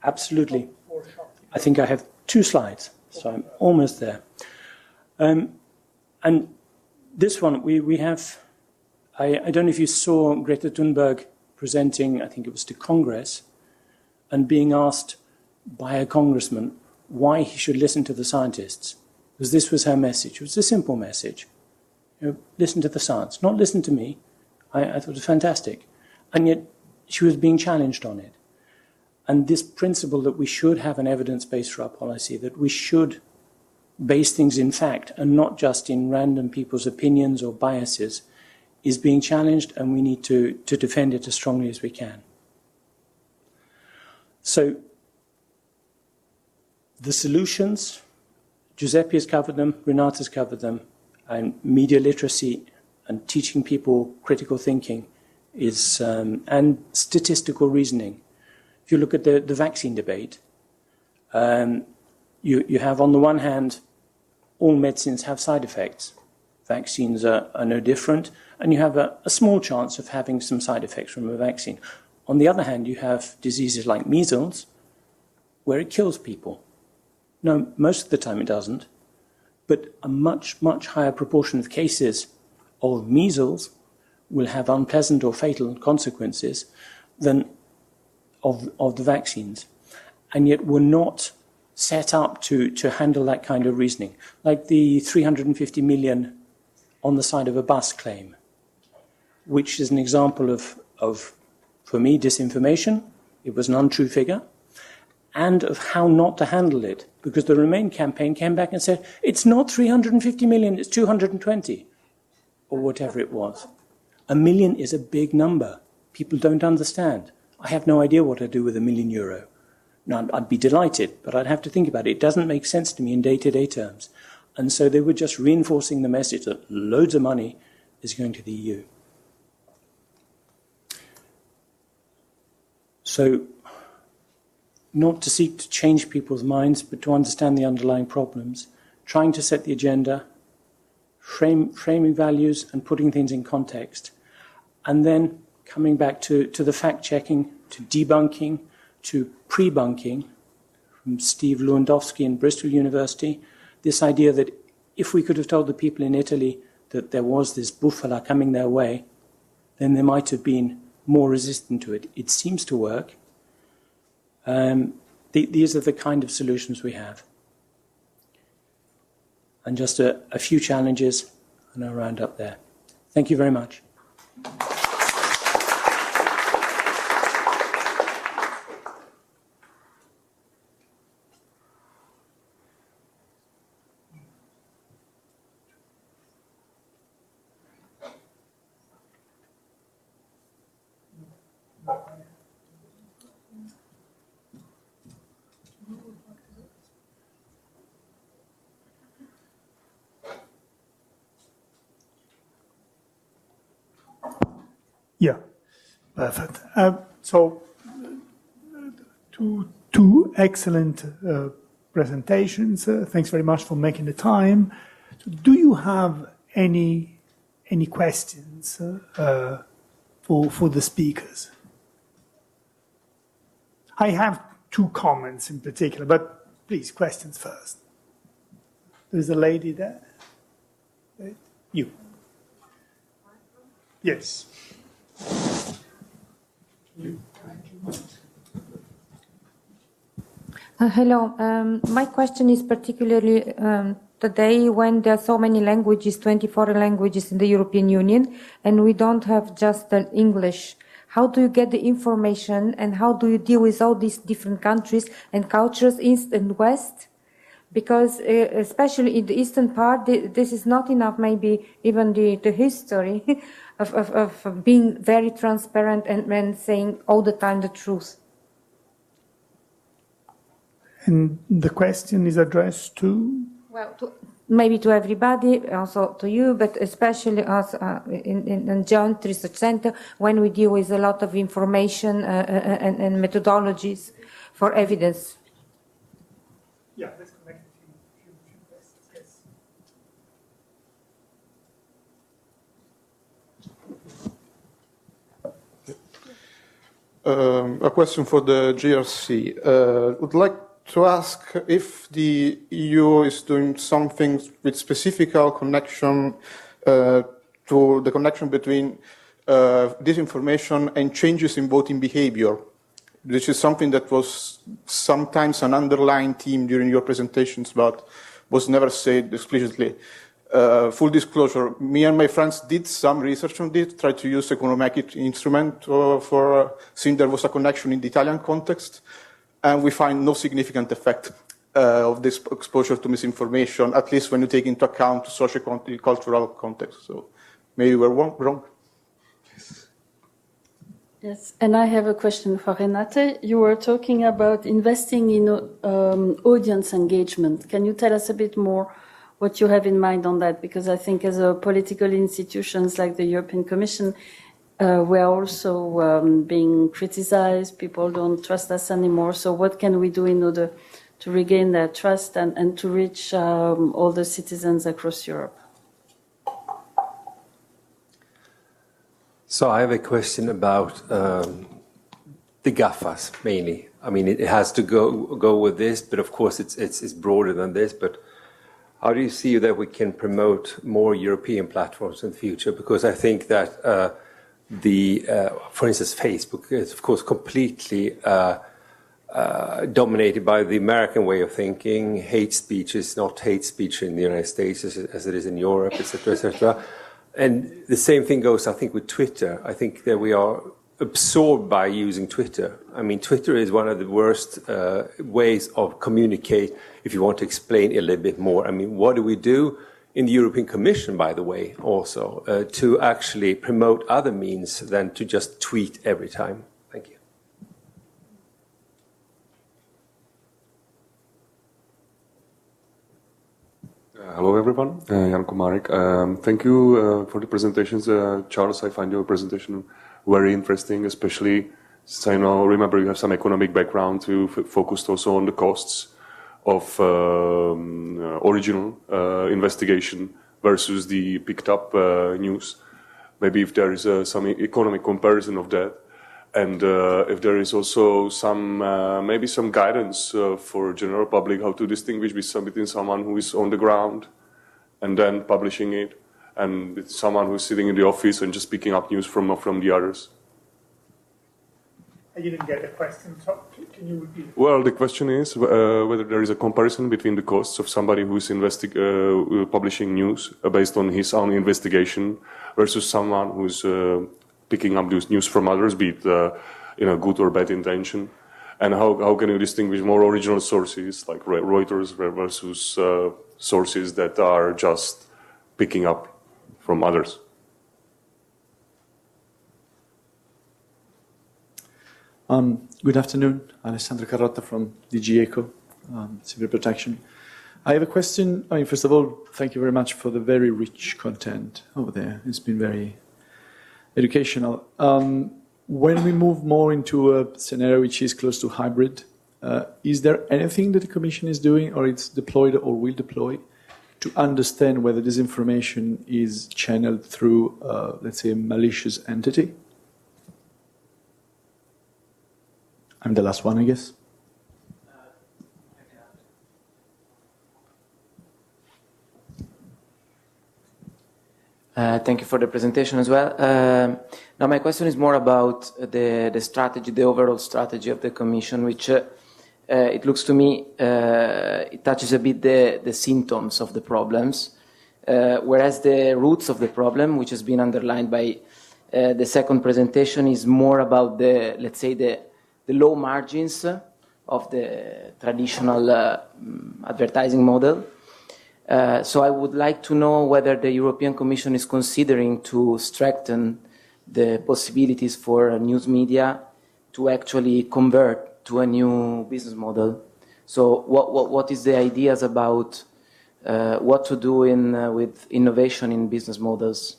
Absolutely. I think I have 2 slides, so I'm almost there. And this one, we have, I don't know if you saw Greta Thunberg presenting, I think it was to Congress, and being asked by a congressman why he should listen to the scientists. Because this was her message. It was a simple message. Listen to the science, not listen to me. I thought it was fantastic. And yet she was being challenged on it. And this principle that we should have an evidence base for our policy, that we should base things in fact and not just in random people's opinions or biases, is being challenged, and we need to defend it as strongly as we can. So the solutions, Giuseppe has covered them, Renate has covered them, and media literacy and teaching people critical thinking is, and statistical reasoning. If you look at the vaccine debate, you have on the one hand, all medicines have side effects. Vaccines are no different, and you have a small chance of having some side effects from a vaccine. On the other hand, you have diseases like measles, where it kills people. No, most of the time it doesn't, but a much, much higher proportion of cases of measles will have unpleasant or fatal consequences than of the vaccines. And yet we're not set up to handle that kind of reasoning, like the 350 million on the side of a bus claim, which is an example of, for me, disinformation. It was an untrue figure, and of how not to handle it, because the Remain campaign came back and said, it's not 350 million, it's 220, or whatever it was. A million is a big number. People don't understand. I have no idea what I'd do with €1 million. Now, I'd be delighted, but I'd have to think about it. It doesn't make sense to me in day-to-day terms. And so they were just reinforcing the message that loads of money is going to the EU. So, not to seek to change people's minds, but to understand the underlying problems, trying to set the agenda, framing values and putting things in context, and then coming back to the fact-checking, to debunking, to pre-bunking, from Steve Lewandowski in Bristol University, this idea that if we could have told the people in Italy that there was this bufala coming their way, then they might have been more resistant to it. It seems to work. These are the kind of solutions we have. And just a few challenges, and I'll round up there. Thank you very much.
Yeah, perfect. So, two excellent presentations. Thanks very much for making the time. So do you have any questions for the speakers? I have two comments in particular, but please, questions first. There's a lady there. You. Yes.
Hello. My question is particularly today when there are so many languages, 24 languages in the European Union, and we don't have just English. How do you get the information, and how do you deal with all these different countries and cultures, East and West? Because especially in the eastern part, this is not enough, maybe even the history of being very transparent and saying all the time the truth.
And the question is addressed to?
Well, maybe to everybody, also to you, but especially us in Joint Research Center, when we deal with a lot of information and methodologies for evidence.
Yeah, let's connect a few questions, yes.
A question for the GRC. Would like to ask if the EU is doing something with specific connection to the connection between disinformation and changes in voting behavior. This is something that was sometimes an underlying theme during your presentations, but was never said explicitly. full disclosure, me and my friends did some research on this, tried to use econometric instrument for seeing there was a connection in the Italian context, and we find no significant effect of this exposure to misinformation, at least when you take into account socio-cultural context. So maybe we're wrong.
Yes, and I have a question for Renate. You were talking about investing in audience engagement. Can you tell us a bit more what you have in mind on that? Because I think as a political institutions like the European Commission, we are also being criticized. People don't trust us anymore. So what can we do in order to regain their trust and to reach all the citizens across Europe?
So I have a question about the GAFAs mainly. I mean, it has to go with this, but of course it's broader than this. But how do you see that we can promote more European platforms in the future? Because I think that for instance, Facebook is of course completely dominated by the American way of thinking. Hate speech is not hate speech in the United States as it is in Europe, etc., etc. And the same thing goes, I think, with Twitter. I think that we are absorbed by using Twitter. I mean, Twitter is one of the worst ways of communicate, if you want to explain a little bit more. I mean, what do we do in the European Commission, by the way, also, to actually promote other means than to just tweet every time? Thank you.
Hello, everyone. Jan Komarek. Thank you for the presentations. Charles, I find your presentation very interesting, especially since I remember you have some economic background. You focused also on the costs of original investigation versus the picked up news. Maybe if there is some economic comparison of that, and if there is also some maybe some guidance for general public how to distinguish between someone who is on the ground and then publishing it, and it's someone who's sitting in the office and just picking up news from the others.
I didn't get the question, so can you repeat it?
Well, the question is whether there is a comparison between the costs of somebody who is publishing news based on his own investigation versus someone who's picking up those news from others, be it in a good or bad intention, and how can you distinguish more original sources like Reuters versus sources that are just picking up from others?
Good afternoon, Alessandro Carrotta from DG ECO, Civil Protection. I have a question. I mean, first of all, thank you very much for the very rich content over there. It's been very educational. When we move more into a scenario which is close to hybrid, is there anything that the Commission is doing or it's deployed or will deploy to understand whether this information is channeled through, let's say, a malicious entity? I'm the last one, I guess.
Thank you for the presentation as well. Now my question is more about the strategy, the overall strategy of the Commission, which it looks to me it touches a bit the symptoms of the problems, whereas the roots of the problem, which has been underlined by the second presentation, is more about the, let's say, the low margins of the traditional advertising model. So I would like to know whether the European Commission is considering to strengthen the possibilities for news media to actually convert to a new business model. So what is the ideas about what to do with innovation in business models?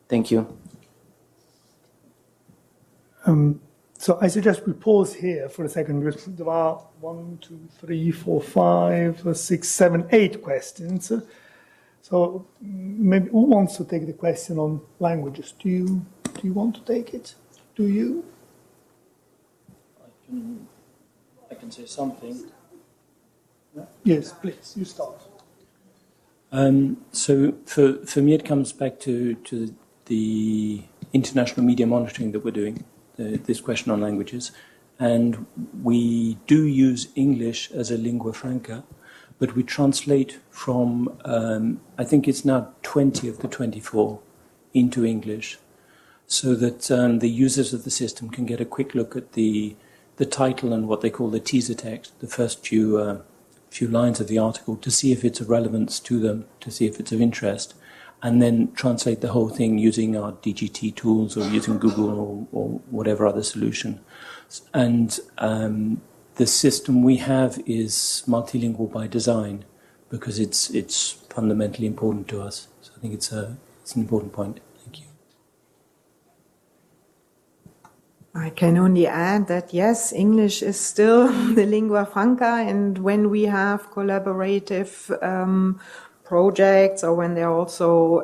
Thank you.
So I suggest we pause here for a second. There are 1, 2, 3, 4, 5, 6, 7, 8 questions. So maybe who wants to take the question on languages? Do you want to take it? Do you?
I can say something.
Yes, please. You start.
So for me, it comes back to the international media monitoring that we're doing. This question on languages, and we do use English as a lingua franca, but we translate from, I think it's now 20 of the 24 into English, so that the users of the system can get a quick look at the title and what they call the teaser text, the first few lines of the article, to see if it's of relevance to them, to see if it's of interest, and then translate the whole thing using our DGT tools or using Google or whatever other solution. And the system we have is multilingual by design because it's fundamentally important to us. So I think it's an important point. Thank you.
I can only add that, yes, English is still the lingua franca, and when we have collaborative projects or when there are also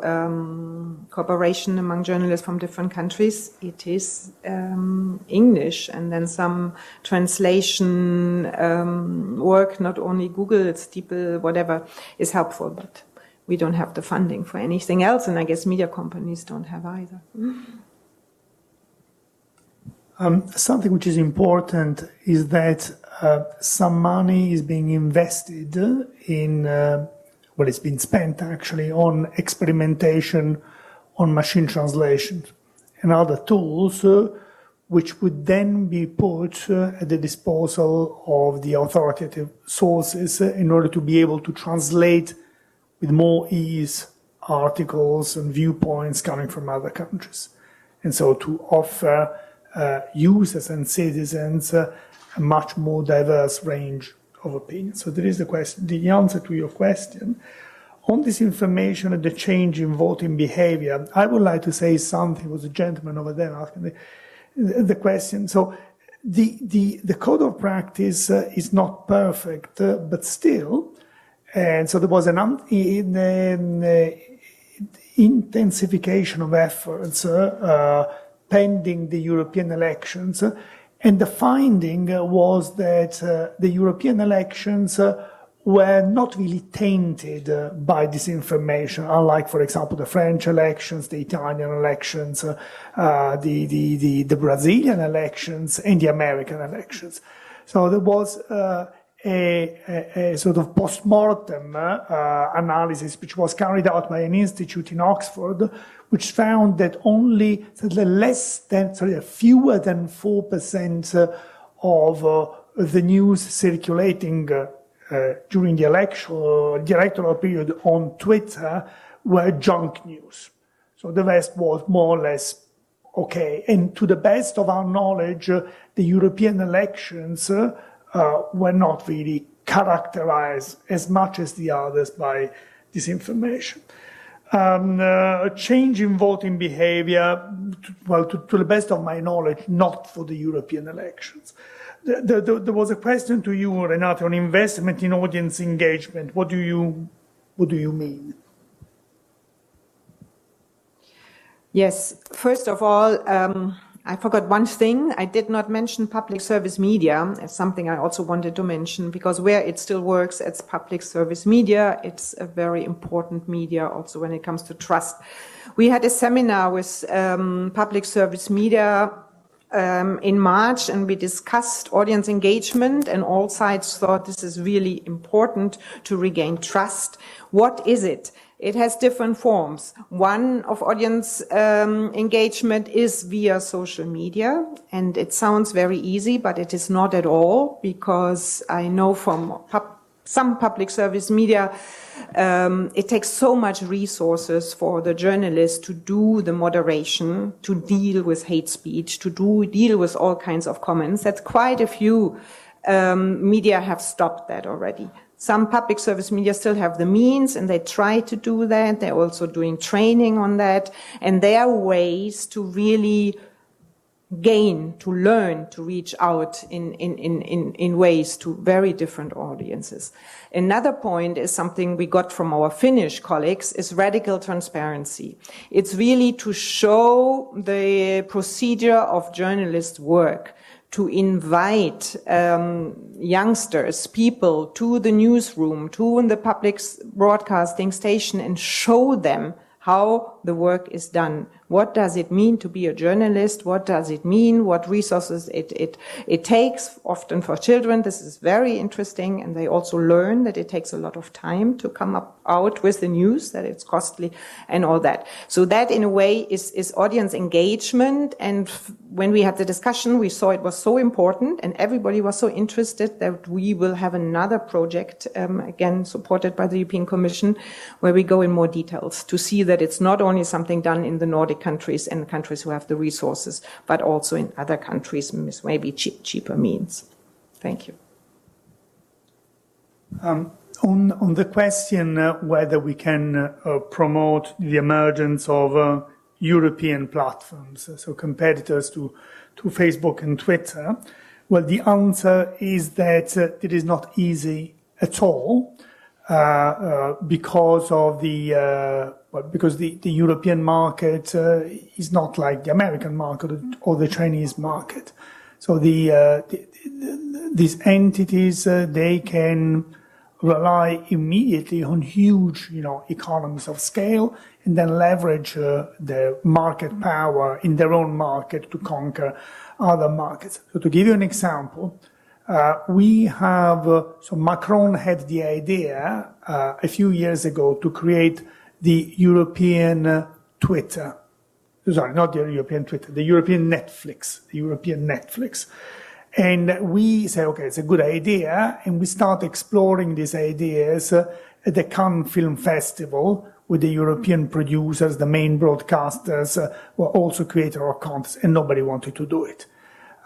cooperation among journalists from different countries, it is English, and then some translation work, not only Google, it's DeepL, whatever, is helpful, but we don't have the funding for anything else, and I guess media companies don't have either.
Something which is important is that some money is being invested in, well, it's been spent actually on experimentation on machine translation and other tools which would then be put at the disposal of the authoritative sources in order to be able to translate with more ease articles and viewpoints coming from other countries. And so to offer users and citizens a much more diverse range of opinions. So there is the question, the answer to your question. On disinformation and the change in voting behavior, I would like to say something. There was a gentleman over there asking the question. So the code of practice is not perfect, but still, and so there was an intensification of efforts pending the European elections, and the finding was that the European elections were not really tainted by disinformation, unlike, for example, the French elections, the Italian elections, the Brazilian elections, and the American elections. So there was a sort of post-mortem analysis which was carried out by an institute in Oxford, which found that only fewer than 4% of the news circulating during the electoral period on Twitter were junk news. So the rest was more or less okay. And to the best of our knowledge, the European elections were not really characterized as much as the others by disinformation. A change in voting behavior, well, to the best of my knowledge, not for the European elections. There was a question to you, Renate, on investment in audience engagement. What do you mean?
Yes, first of all, I forgot one thing. I did not mention public service media as something I also wanted to mention, because where it still works, it's public service media. It's a very important media also when it comes to trust. We had a seminar with public service media in March, and we discussed audience engagement, and all sides thought this is really important to regain trust. What is it? It has different forms. One of audience engagement is via social media, and it sounds very easy, but it is not at all, because I know from some public service media, it takes so much resources for the journalists to do the moderation, to deal with hate speech, to deal with all kinds of comments, that quite a few media have stopped that already. Some public service media still have the means, and they try to do that. They're also doing training on that. And there are ways to really gain, to learn, to reach out in ways to very different audiences. Another point is something we got from our Finnish colleagues, is radical transparency. It's really to show the procedure of journalist work, to invite youngsters, people to the newsroom, to the public broadcasting station, and show them how the work is done. What does it mean to be a journalist? What does it mean? What resources it takes, often for children. This is very interesting, and they also learn that it takes a lot of time to come out with the news, that it's costly and all that. So that, in a way, is audience engagement. And when we had the discussion, we saw it was so important, and everybody was so interested that we will have another project, again, supported by the European Commission, where we go in more details to see that it's not only something done in the Nordic countries and the countries who have the resources, but also in other countries with maybe cheaper means. Thank you.
On the question whether we can promote the emergence of European platforms, so competitors to Facebook and Twitter, well, the answer is that it is not easy at all. Because of because the European market is not like the American market or the Chinese market. So these entities they can rely immediately on huge, economies of scale, and then leverage their market power in their own market to conquer other markets. So to give you an example. We have, so Macron had the idea a few years ago to create the European Twitter. Sorry, not the European Twitter, the European Netflix. And we say, okay, it's a good idea. And we start exploring these ideas at the Cannes Film Festival with the European producers, the main broadcasters, who are also creators of content, and nobody wanted to do it.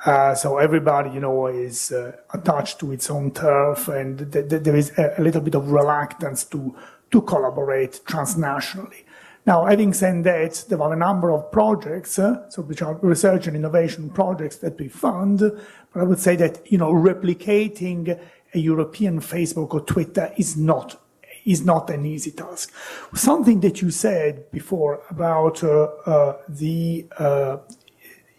So everybody, is attached to its own turf, and there is a little bit of reluctance to collaborate transnationally. Now, having said that, there are a number of projects, which are research and innovation projects that we fund, but I would say that, replicating a European Facebook or Twitter is not an easy task. Something that you said before about the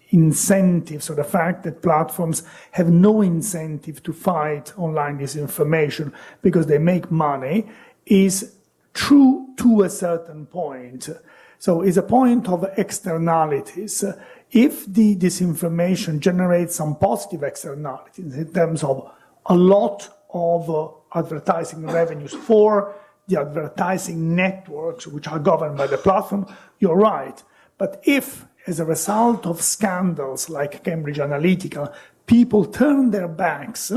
incentives, or the fact that platforms have no incentive to fight online disinformation because they make money, is true to a certain point. So it's a point of externalities. If the disinformation generates some positive externalities in terms of a lot of advertising revenues for the advertising networks which are governed by the platform, you're right. But if, as a result of scandals like Cambridge Analytica, people turn their backs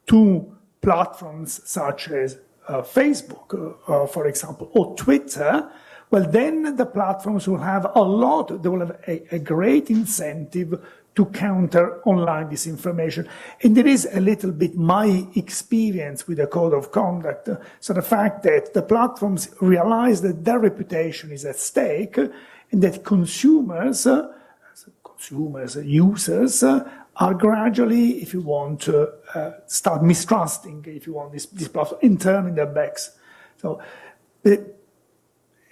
to platforms such as Facebook, for example, or Twitter, well, then the platforms will have they will have a great incentive to counter online disinformation. And there is a little bit my experience with the code of conduct. So the fact that the platforms realize that their reputation is at stake, and that users are gradually, if you want, start mistrusting, if you want, this platform, and turning their backs. So,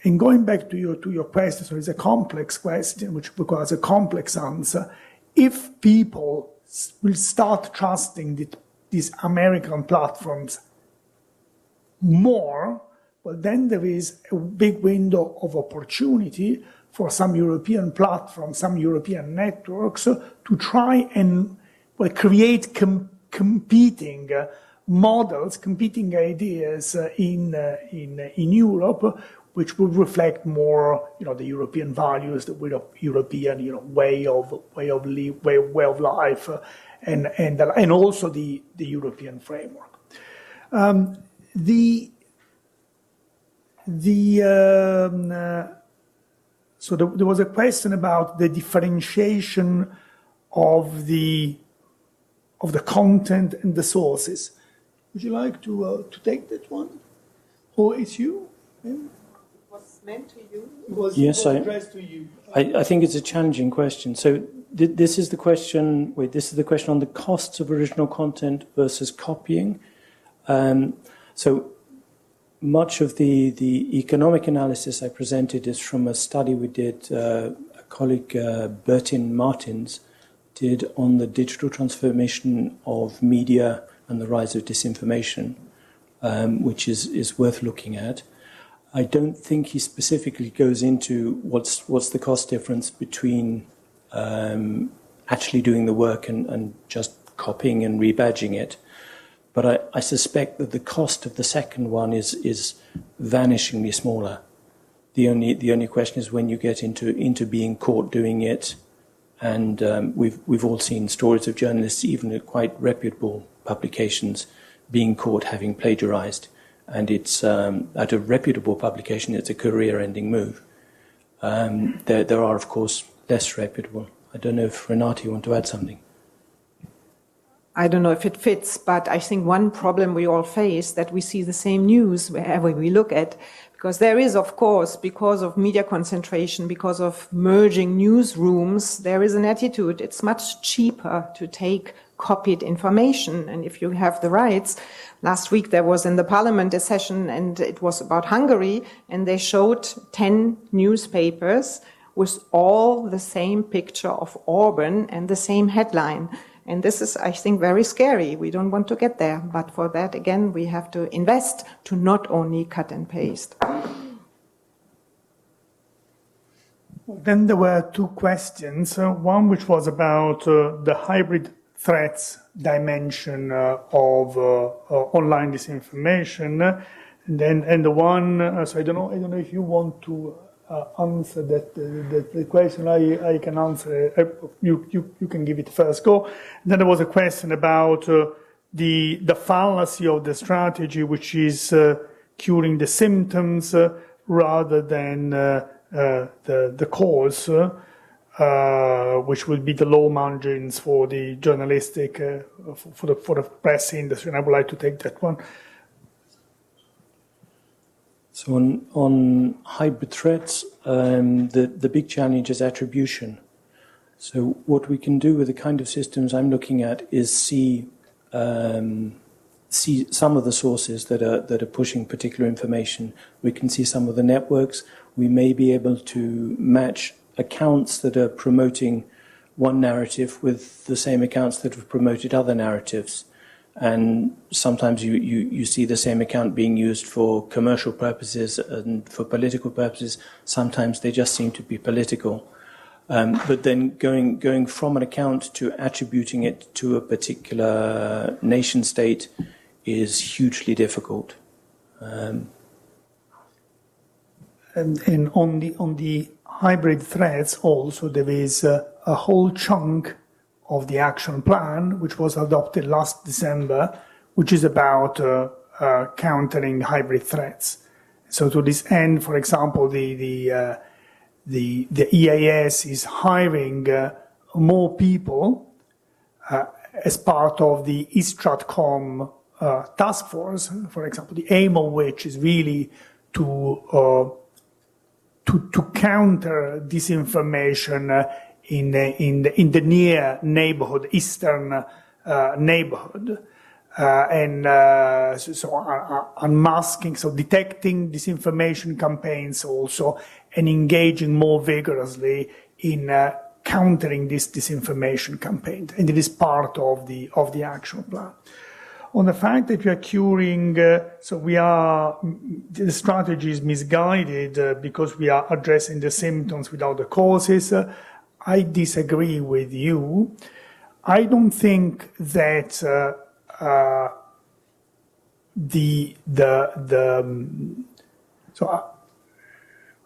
in going back to your question, so it's a complex question which requires a complex answer. If people will start trusting these American platforms more, well, then there is a big window of opportunity for some European platforms, some European networks to try and create competing models, competing ideas in Europe, which would reflect more, the European values, the European, way of life, and also the European framework. So there was a question about the differentiation of the content and the sources. Would you like to take that one, or it's you? Yeah.
Meant to you?
Was addressed to you.
I think it's a challenging question. So this is the question. This is the question on the costs of original content versus copying. So much of the economic analysis I presented is from a study we did. A colleague, Bertin Martins, did on the digital transformation of media and the rise of disinformation, which is worth looking at. I don't think he specifically goes into what's the cost difference between actually doing the work and just copying and rebadging it. But I suspect that the cost of the second one is vanishingly smaller. The only question is when you get into being caught doing it, and we've all seen stories of journalists, even at quite reputable publications, being caught having plagiarized. And it's at a reputable publication, it's a career-ending move. There are, of course, less reputable. I don't know if Renate, you want to add something.
I don't know if it fits, but I think one problem we all face that we see the same news wherever we look at, because there is, of course, because of media concentration, because of merging newsrooms, there is an attitude. It's much cheaper to take copied information. And if you have the rights, last week there was in the parliament a session and it was about Hungary and they showed 10 newspapers with all the same picture of Orban and the same headline. And this is, I think, very scary. We don't want to get there. But for that, again, we have to invest to not only cut and paste.
Then there were two questions. One which was about the hybrid threats dimension of online disinformation, and the one. So I don't know if you want to answer the question. I can answer. You can give it first go. And then there was a question about the fallacy of the strategy, which is curing the symptoms rather than the cause. Which will be the low margins for the journalistic, for the press industry, and I would like to take that one.
So on hybrid threats, the big challenge is attribution. So what we can do with the kind of systems I'm looking at is see some of the sources that are pushing particular information. We can see some of the networks. We may be able to match accounts that are promoting one narrative with the same accounts that have promoted other narratives. And sometimes you see the same account being used for commercial purposes and for political purposes. Sometimes they just seem to be political. But then going from an account to attributing it to a particular nation state is hugely difficult.
And on the hybrid threats also, there is a whole chunk of the action plan, which was adopted last December, which is about countering hybrid threats. So to this end, for example, the EAS is hiring more people as part of the Stratcom task force, for example, the aim of which is really to counter disinformation in the near neighborhood, eastern neighborhood, unmasking, so detecting disinformation campaigns also, and engaging more vigorously in countering this disinformation campaign, and it is part of the action plan. On the fact that we are curing, the strategy is misguided because we are addressing the symptoms without the causes. I disagree with you. I don't think that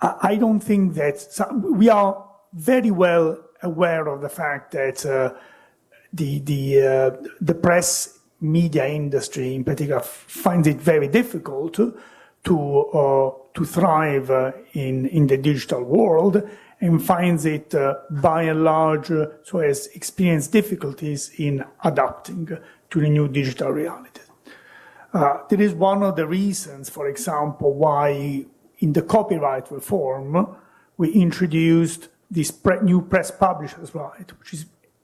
I don't think that we are very well aware of the fact that the press media industry in particular finds it very difficult to thrive in the digital world, and finds it by and large so has experienced difficulties in adapting to the new digital reality. That is one of the reasons, for example, why in the copyright reform we introduced this new press publishers' right,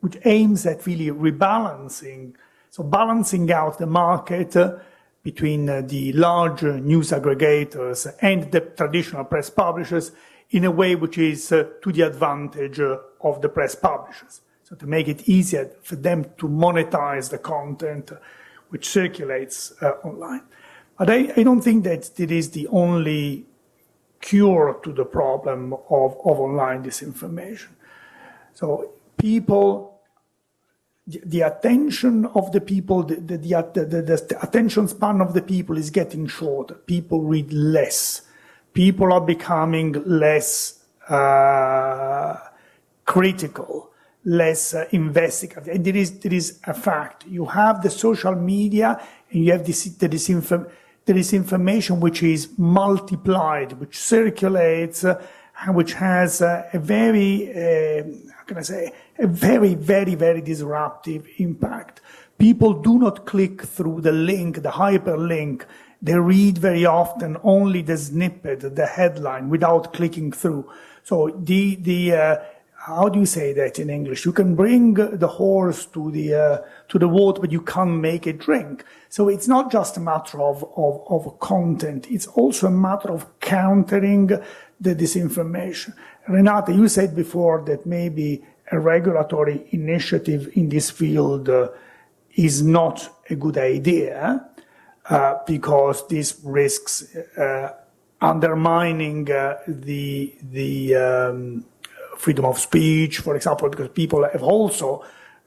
which aims at really rebalancing. So balancing out the market between the large news aggregators and the traditional press publishers in a way which is to the advantage of the press publishers. So to make it easier for them to monetize the content which circulates online. But I don't think that it is the only cure to the problem of online disinformation. So people, the attention of the people, the attention span of the people is getting shorter. People read less. People are becoming less critical, less investigative. And there is a fact. You have the social media, and you have the disinformation which is multiplied, which circulates, which has a very, how can I say, a very, very, very disruptive impact. People do not click through the link, the hyperlink. They read very often only the snippet, the headline, without clicking through. So how do you say that in English? You can bring the horse to the water, but you can't make it drink. So it's not just a matter of content. It's also a matter of countering the disinformation. Renate, you said before that maybe a regulatory initiative in this field is not a good idea because this risks undermining the freedom of speech, for example, because people have also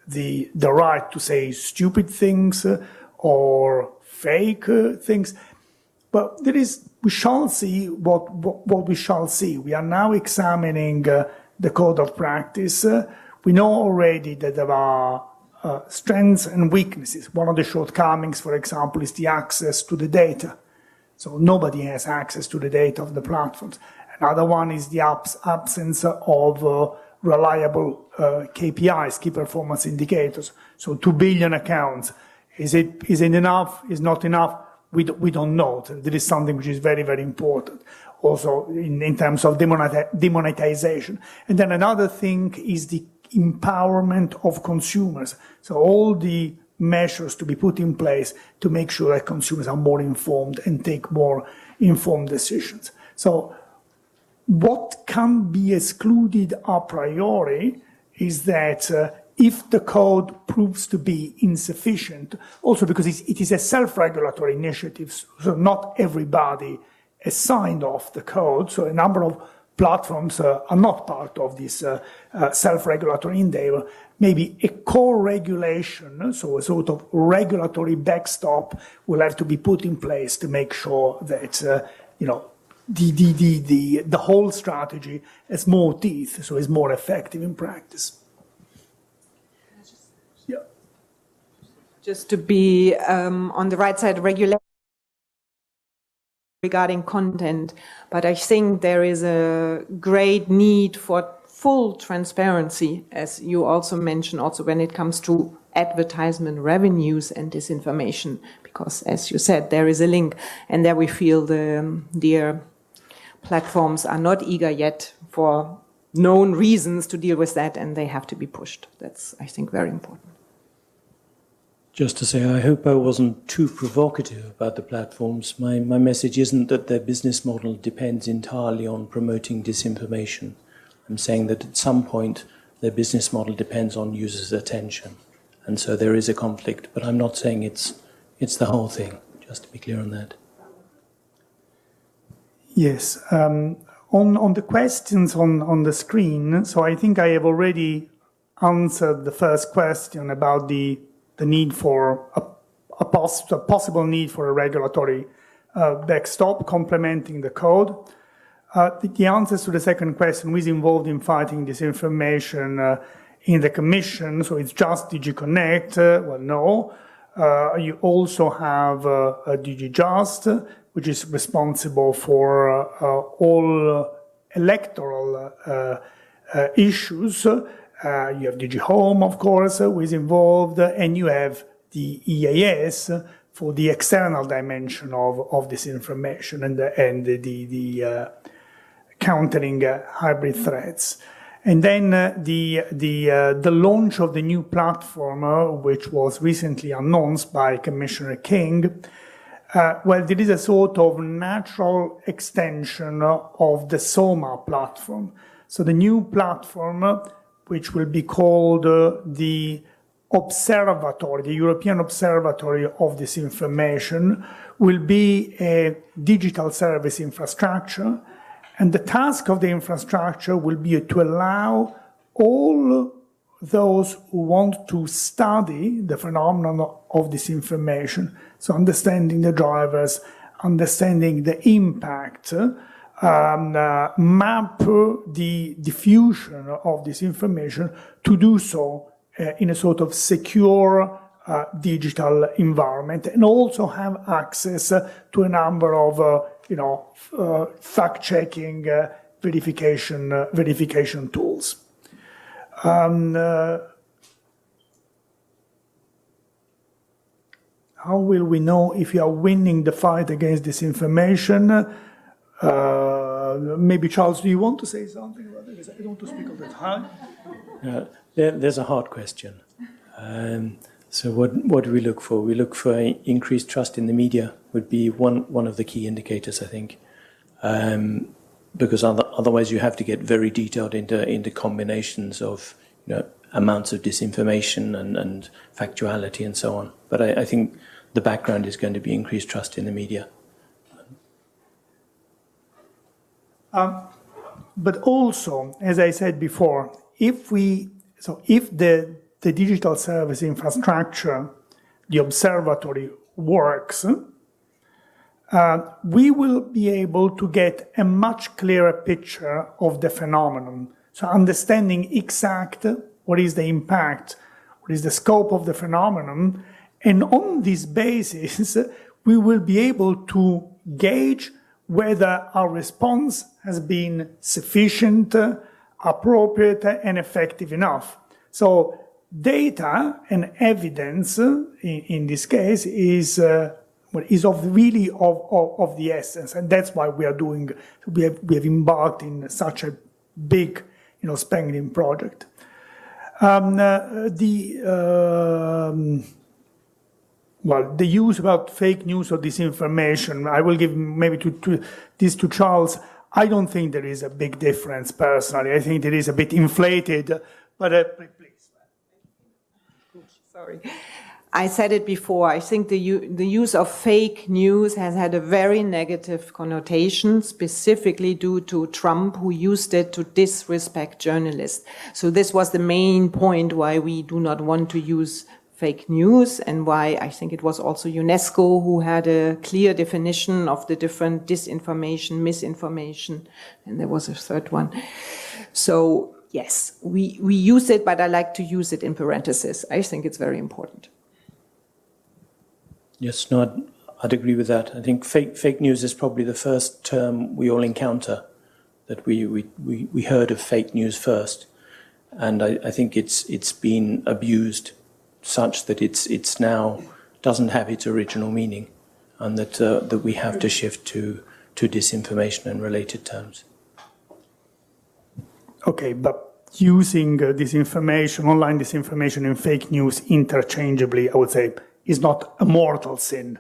the right to say stupid things or fake things. But we shall see what we shall see. We are now examining the code of practice. We know already that there are strengths and weaknesses. One of the shortcomings, for example, is the access to the data. So nobody has access to the data of the platforms. Another one is the absence of reliable KPIs, key performance indicators. So 2 billion accounts. Is it enough? Is not enough? We don't know. There is something which is very, very important. Also in terms of demonetization. And then another thing is the empowerment of consumers. So all the measures to be put in place to make sure that consumers are more informed and take more informed decisions. So what can be excluded a priori is that if the code proves to be insufficient, also because it is a self-regulatory initiative, so not everybody has signed off the code, so a number of platforms are not part of this self-regulatory endeavor. Maybe a core regulation, so a sort of regulatory backstop, will have to be put in place to make sure that the whole strategy has more teeth, so is more effective in practice. Yeah.
Just to be on the right side, regulation regarding content, but I think there is a great need for full transparency, as you also mentioned, also when it comes to advertisement revenues and disinformation, because as you said, there is a link, and there we feel the platforms are not eager yet for known reasons to deal with that, and they have to be pushed. That's, I think, very important.
Just to say, I hope I wasn't too provocative about the platforms. My message isn't that their business model depends entirely on promoting disinformation. I'm saying that at some point their business model depends on users' attention. And so there is a conflict, but I'm not saying it's the whole thing, just to be clear on that.
Yes. On the questions on the screen, so I think I have already answered the first question about the need for a possible need for a regulatory backstop complementing the code. The answers to the second question, who is involved in fighting disinformation in the Commission, so it's just DG Connect, well, no. You also have DG Just, which is responsible for all electoral issues. You have DG Home, of course, who is involved, and you have the EAS for the external dimension of this information and the countering hybrid threats. And then the launch of the new platform, which was recently announced by Commissioner King, well, there is a sort of natural extension of the SOMA platform. So the new platform, which will be called the Observatory, the European Observatory of Disinformation, will be a digital service infrastructure, And the task of the infrastructure will be to allow all those who want to study the phenomenon of disinformation, so understanding the drivers, understanding the impact, map the diffusion of disinformation, to do so in a sort of secure digital environment, and also have access to a number of fact-checking, verification tools. How will we know if you are winning the fight against disinformation? Maybe, Charles, do you want to say something about it? Because I don't want to speak all the time.
There's a hard question. So what do we look for? We look for increased trust in the media would be one of the key indicators, I think. Because otherwise you have to get very detailed into combinations of amounts of disinformation and factuality and so on. But I think the background is going to be increased trust in the media.
But also, as I said before, if the digital service infrastructure, the observatory, works, we will be able to get a much clearer picture of the phenomenon. So understanding exact what is the impact, what is the scope of the phenomenon, and on this basis, we will be able to gauge whether our response has been sufficient, appropriate, and effective enough. So data and evidence, in this case, is of the essence, and that's why we have embarked in such a big, spending project. The use about fake news or disinformation, I will give maybe this to Charles. I don't think there is a big difference personally. I think there is a bit inflated, but please.
Sorry. I said it before. I think the use of fake news has had a very negative connotation, specifically due to Trump, who used it to disrespect journalists. So this was the main point why we do not want to use fake news, and why I think it was also UNESCO who had a clear definition of the different disinformation, misinformation, and there was a third one. So yes, we use it, but I like to use it in parentheses. I think it's very important.
Yes, no, I'd agree with that. I think fake news is probably the first term we all encounter, that we heard of fake news first, and I think it's been abused such that it's now doesn't have its original meaning, and that we have to shift to disinformation and related terms.
Okay, but using disinformation, online disinformation and fake news interchangeably, I would say, is not a mortal sin.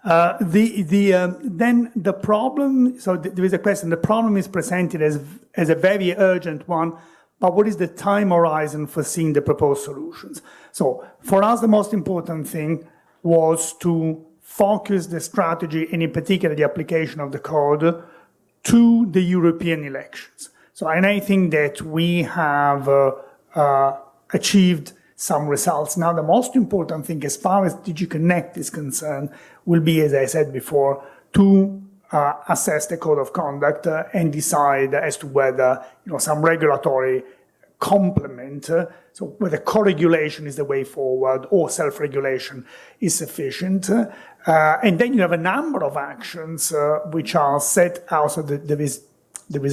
Then the problem, so there is a question, the problem is presented as a very urgent one, but what is the time horizon for seeing the proposed solutions? So for us, the most important thing was to focus the strategy, and in particular the application of the code, to the European elections. So, and I think that we have achieved some results. Now, the most important thing as far as DigiConnect is concerned will be, as I said before, to assess the code of conduct and decide as to whether some regulatory complement, so whether co-regulation is the way forward or self-regulation is sufficient. And then you have a number of actions which are set out. So there is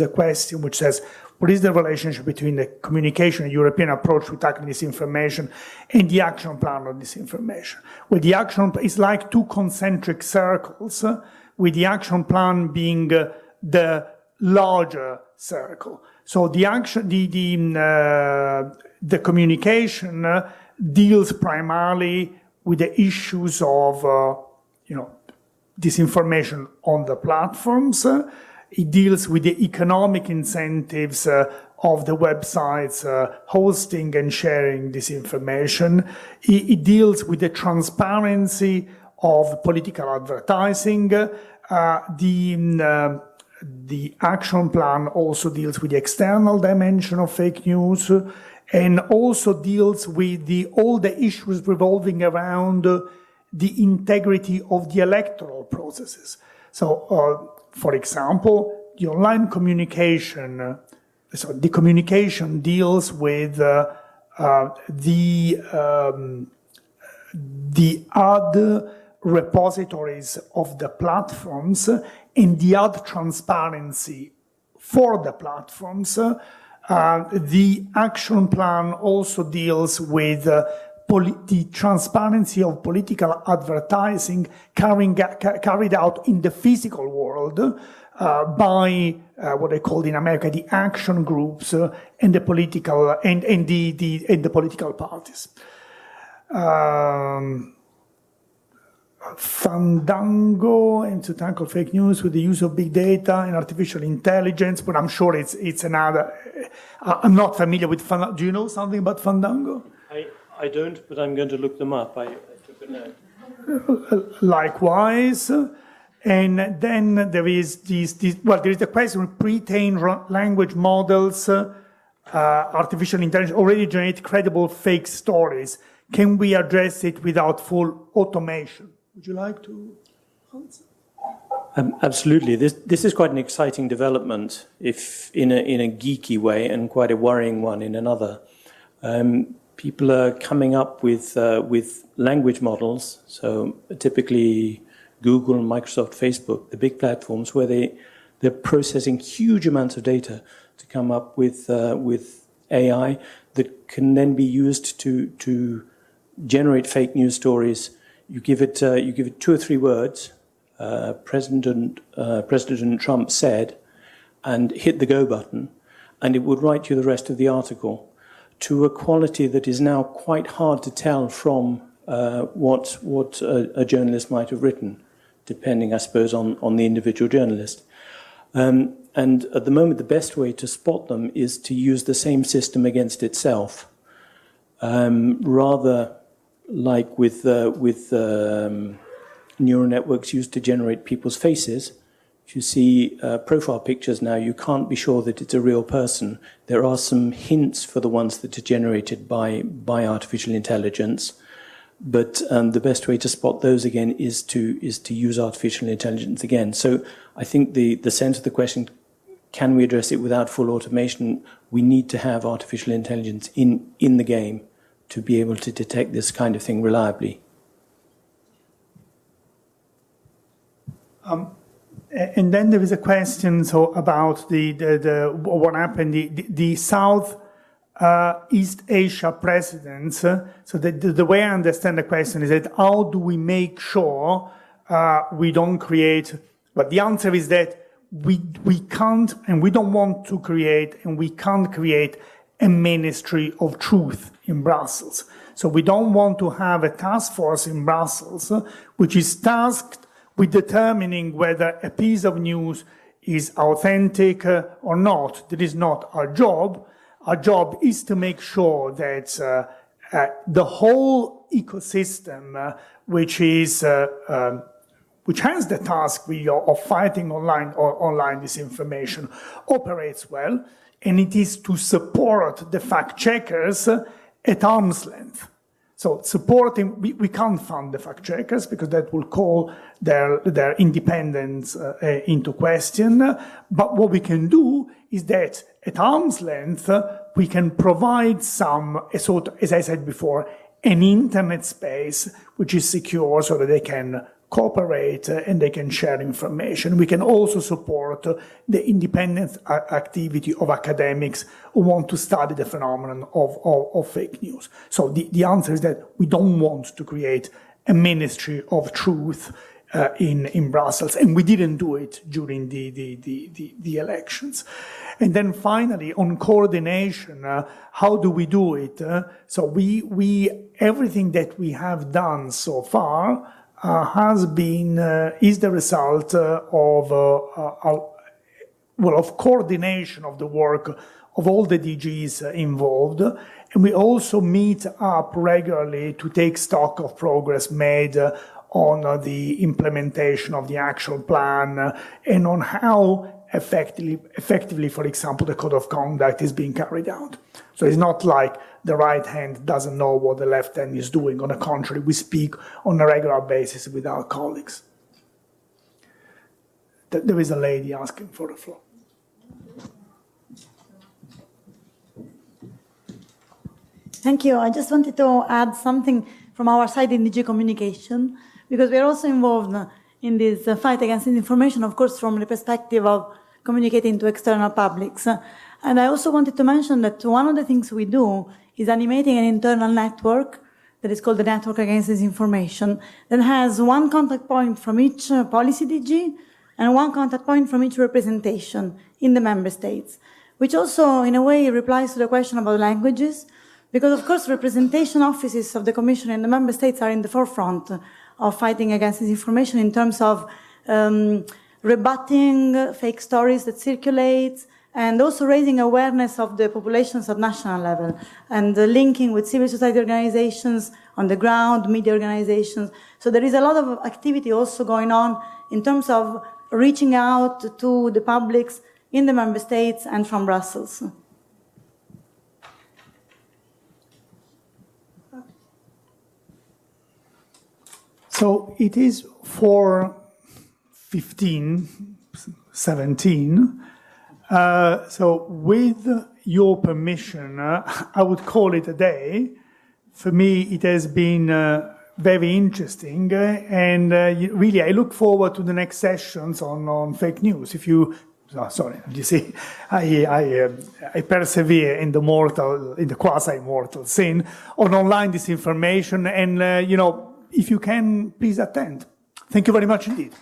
a question which says, what is the relationship between the communication and European approach to tackling disinformation and the action plan on disinformation? Well, the action is like two concentric circles, with the action plan being the larger circle. So the action, the communication deals primarily with the issues of, disinformation on the platforms. It deals with the economic incentives of the websites hosting and sharing disinformation. It deals with the transparency of political advertising, the action plan also deals with the external dimension of fake news and also deals with all the issues revolving around the integrity of the electoral processes. So, for example, the online communication, so the communication deals with the ad repositories of the platforms and the ad transparency for the platforms. The action plan also deals with the transparency of political advertising carried out in the physical world by what I called in America the action groups and the political and the political parties. Fandango and to tackle fake news with the use of big data and artificial intelligence, but I'm sure it's another. I'm not familiar with Fandango. Do you know something about Fandango?
I don't, but I'm going to look them up. I took a note.
Likewise. And then there is there is the question of pre-trained language models, artificial intelligence already generate credible fake stories. Can we address it without full automation? Would you like to answer?
Absolutely. This is quite an exciting development, if in a geeky way, and quite a worrying one in another. People are coming up with language models. So typically, Google, Microsoft, Facebook, the big platforms, where they're processing huge amounts of data to come up with AI that can then be used to generate fake news stories. You give it 2 or 3 words. President Trump said, and hit the go button, and it would write you the rest of the article to a quality that is now quite hard to tell from what a journalist might have written, depending, I suppose, on the individual journalist. And at the moment, the best way to spot them is to use the same system against itself, rather like with neural networks used to generate people's faces. If you see profile pictures now, you can't be sure that it's a real person. There are some hints for the ones that are generated by artificial intelligence, but the best way to spot those again is to use artificial intelligence again. So I think the sense of the question, can we address it without full automation? We need to have artificial intelligence in the game to be able to detect this kind of thing reliably.
And then there is a question about the what happened, the South East Asia presidents. So the way I understand the question is that how do we make sure we don't create, but the answer is that we can't and we don't want to create and we can't create a ministry of truth in Brussels. So we don't want to have a task force in Brussels which is tasked with determining whether a piece of news is authentic or not. That is not our job. Our job is to make sure that the whole ecosystem, which has the task of fighting online disinformation, operates well, and it is to support the fact checkers at arm's length. So supporting, we can't fund the fact checkers because that will call their independence into question. But what we can do is that at arm's length, we can provide as I said before, an internet space which is secure so that they can cooperate and they can share information. We can also support the independent activity of academics who want to study the phenomenon of fake news. So the answer is that we don't want to create a ministry of truth in Brussels, and we didn't do it during the elections. And then finally, on coordination, how do we do it? So we everything that we have done so far is the result of coordination of the work of all the DGs involved. And we also meet up regularly to take stock of progress made on the implementation of the action plan and on how effectively, for example, the code of conduct is being carried out. So it's not like the right hand doesn't know what the left hand is doing. On the contrary, we speak on a regular basis with our colleagues. There is a lady asking for the floor.
Thank you. I just wanted to add something from our side in DG Communication, because we are also involved in this fight against disinformation, of course, from the perspective of communicating to external publics. And I also wanted to mention that one of the things we do is animating an internal network that is called the Network Against Disinformation, that has one contact point from each policy DG and one contact point from each representation in the member states, which also, in a way, replies to the question about languages, because, of course, representation offices of the Commission in the member states are in the forefront of fighting against disinformation in terms of rebutting fake stories that circulate, and also raising awareness of the populations at national level, and linking with civil society organizations on the ground, media organizations. So there is a lot of activity also going on in terms of reaching out to the publics in the member states and from Brussels.
So it is 4:15, 17. So with your permission, I would call it a day. For me, it has been very interesting, and really, I look forward to the next sessions on fake news. If you, sorry, you see, I persevere in the quasi-mortal sin on online disinformation, and if you can, please attend. Thank you very much indeed.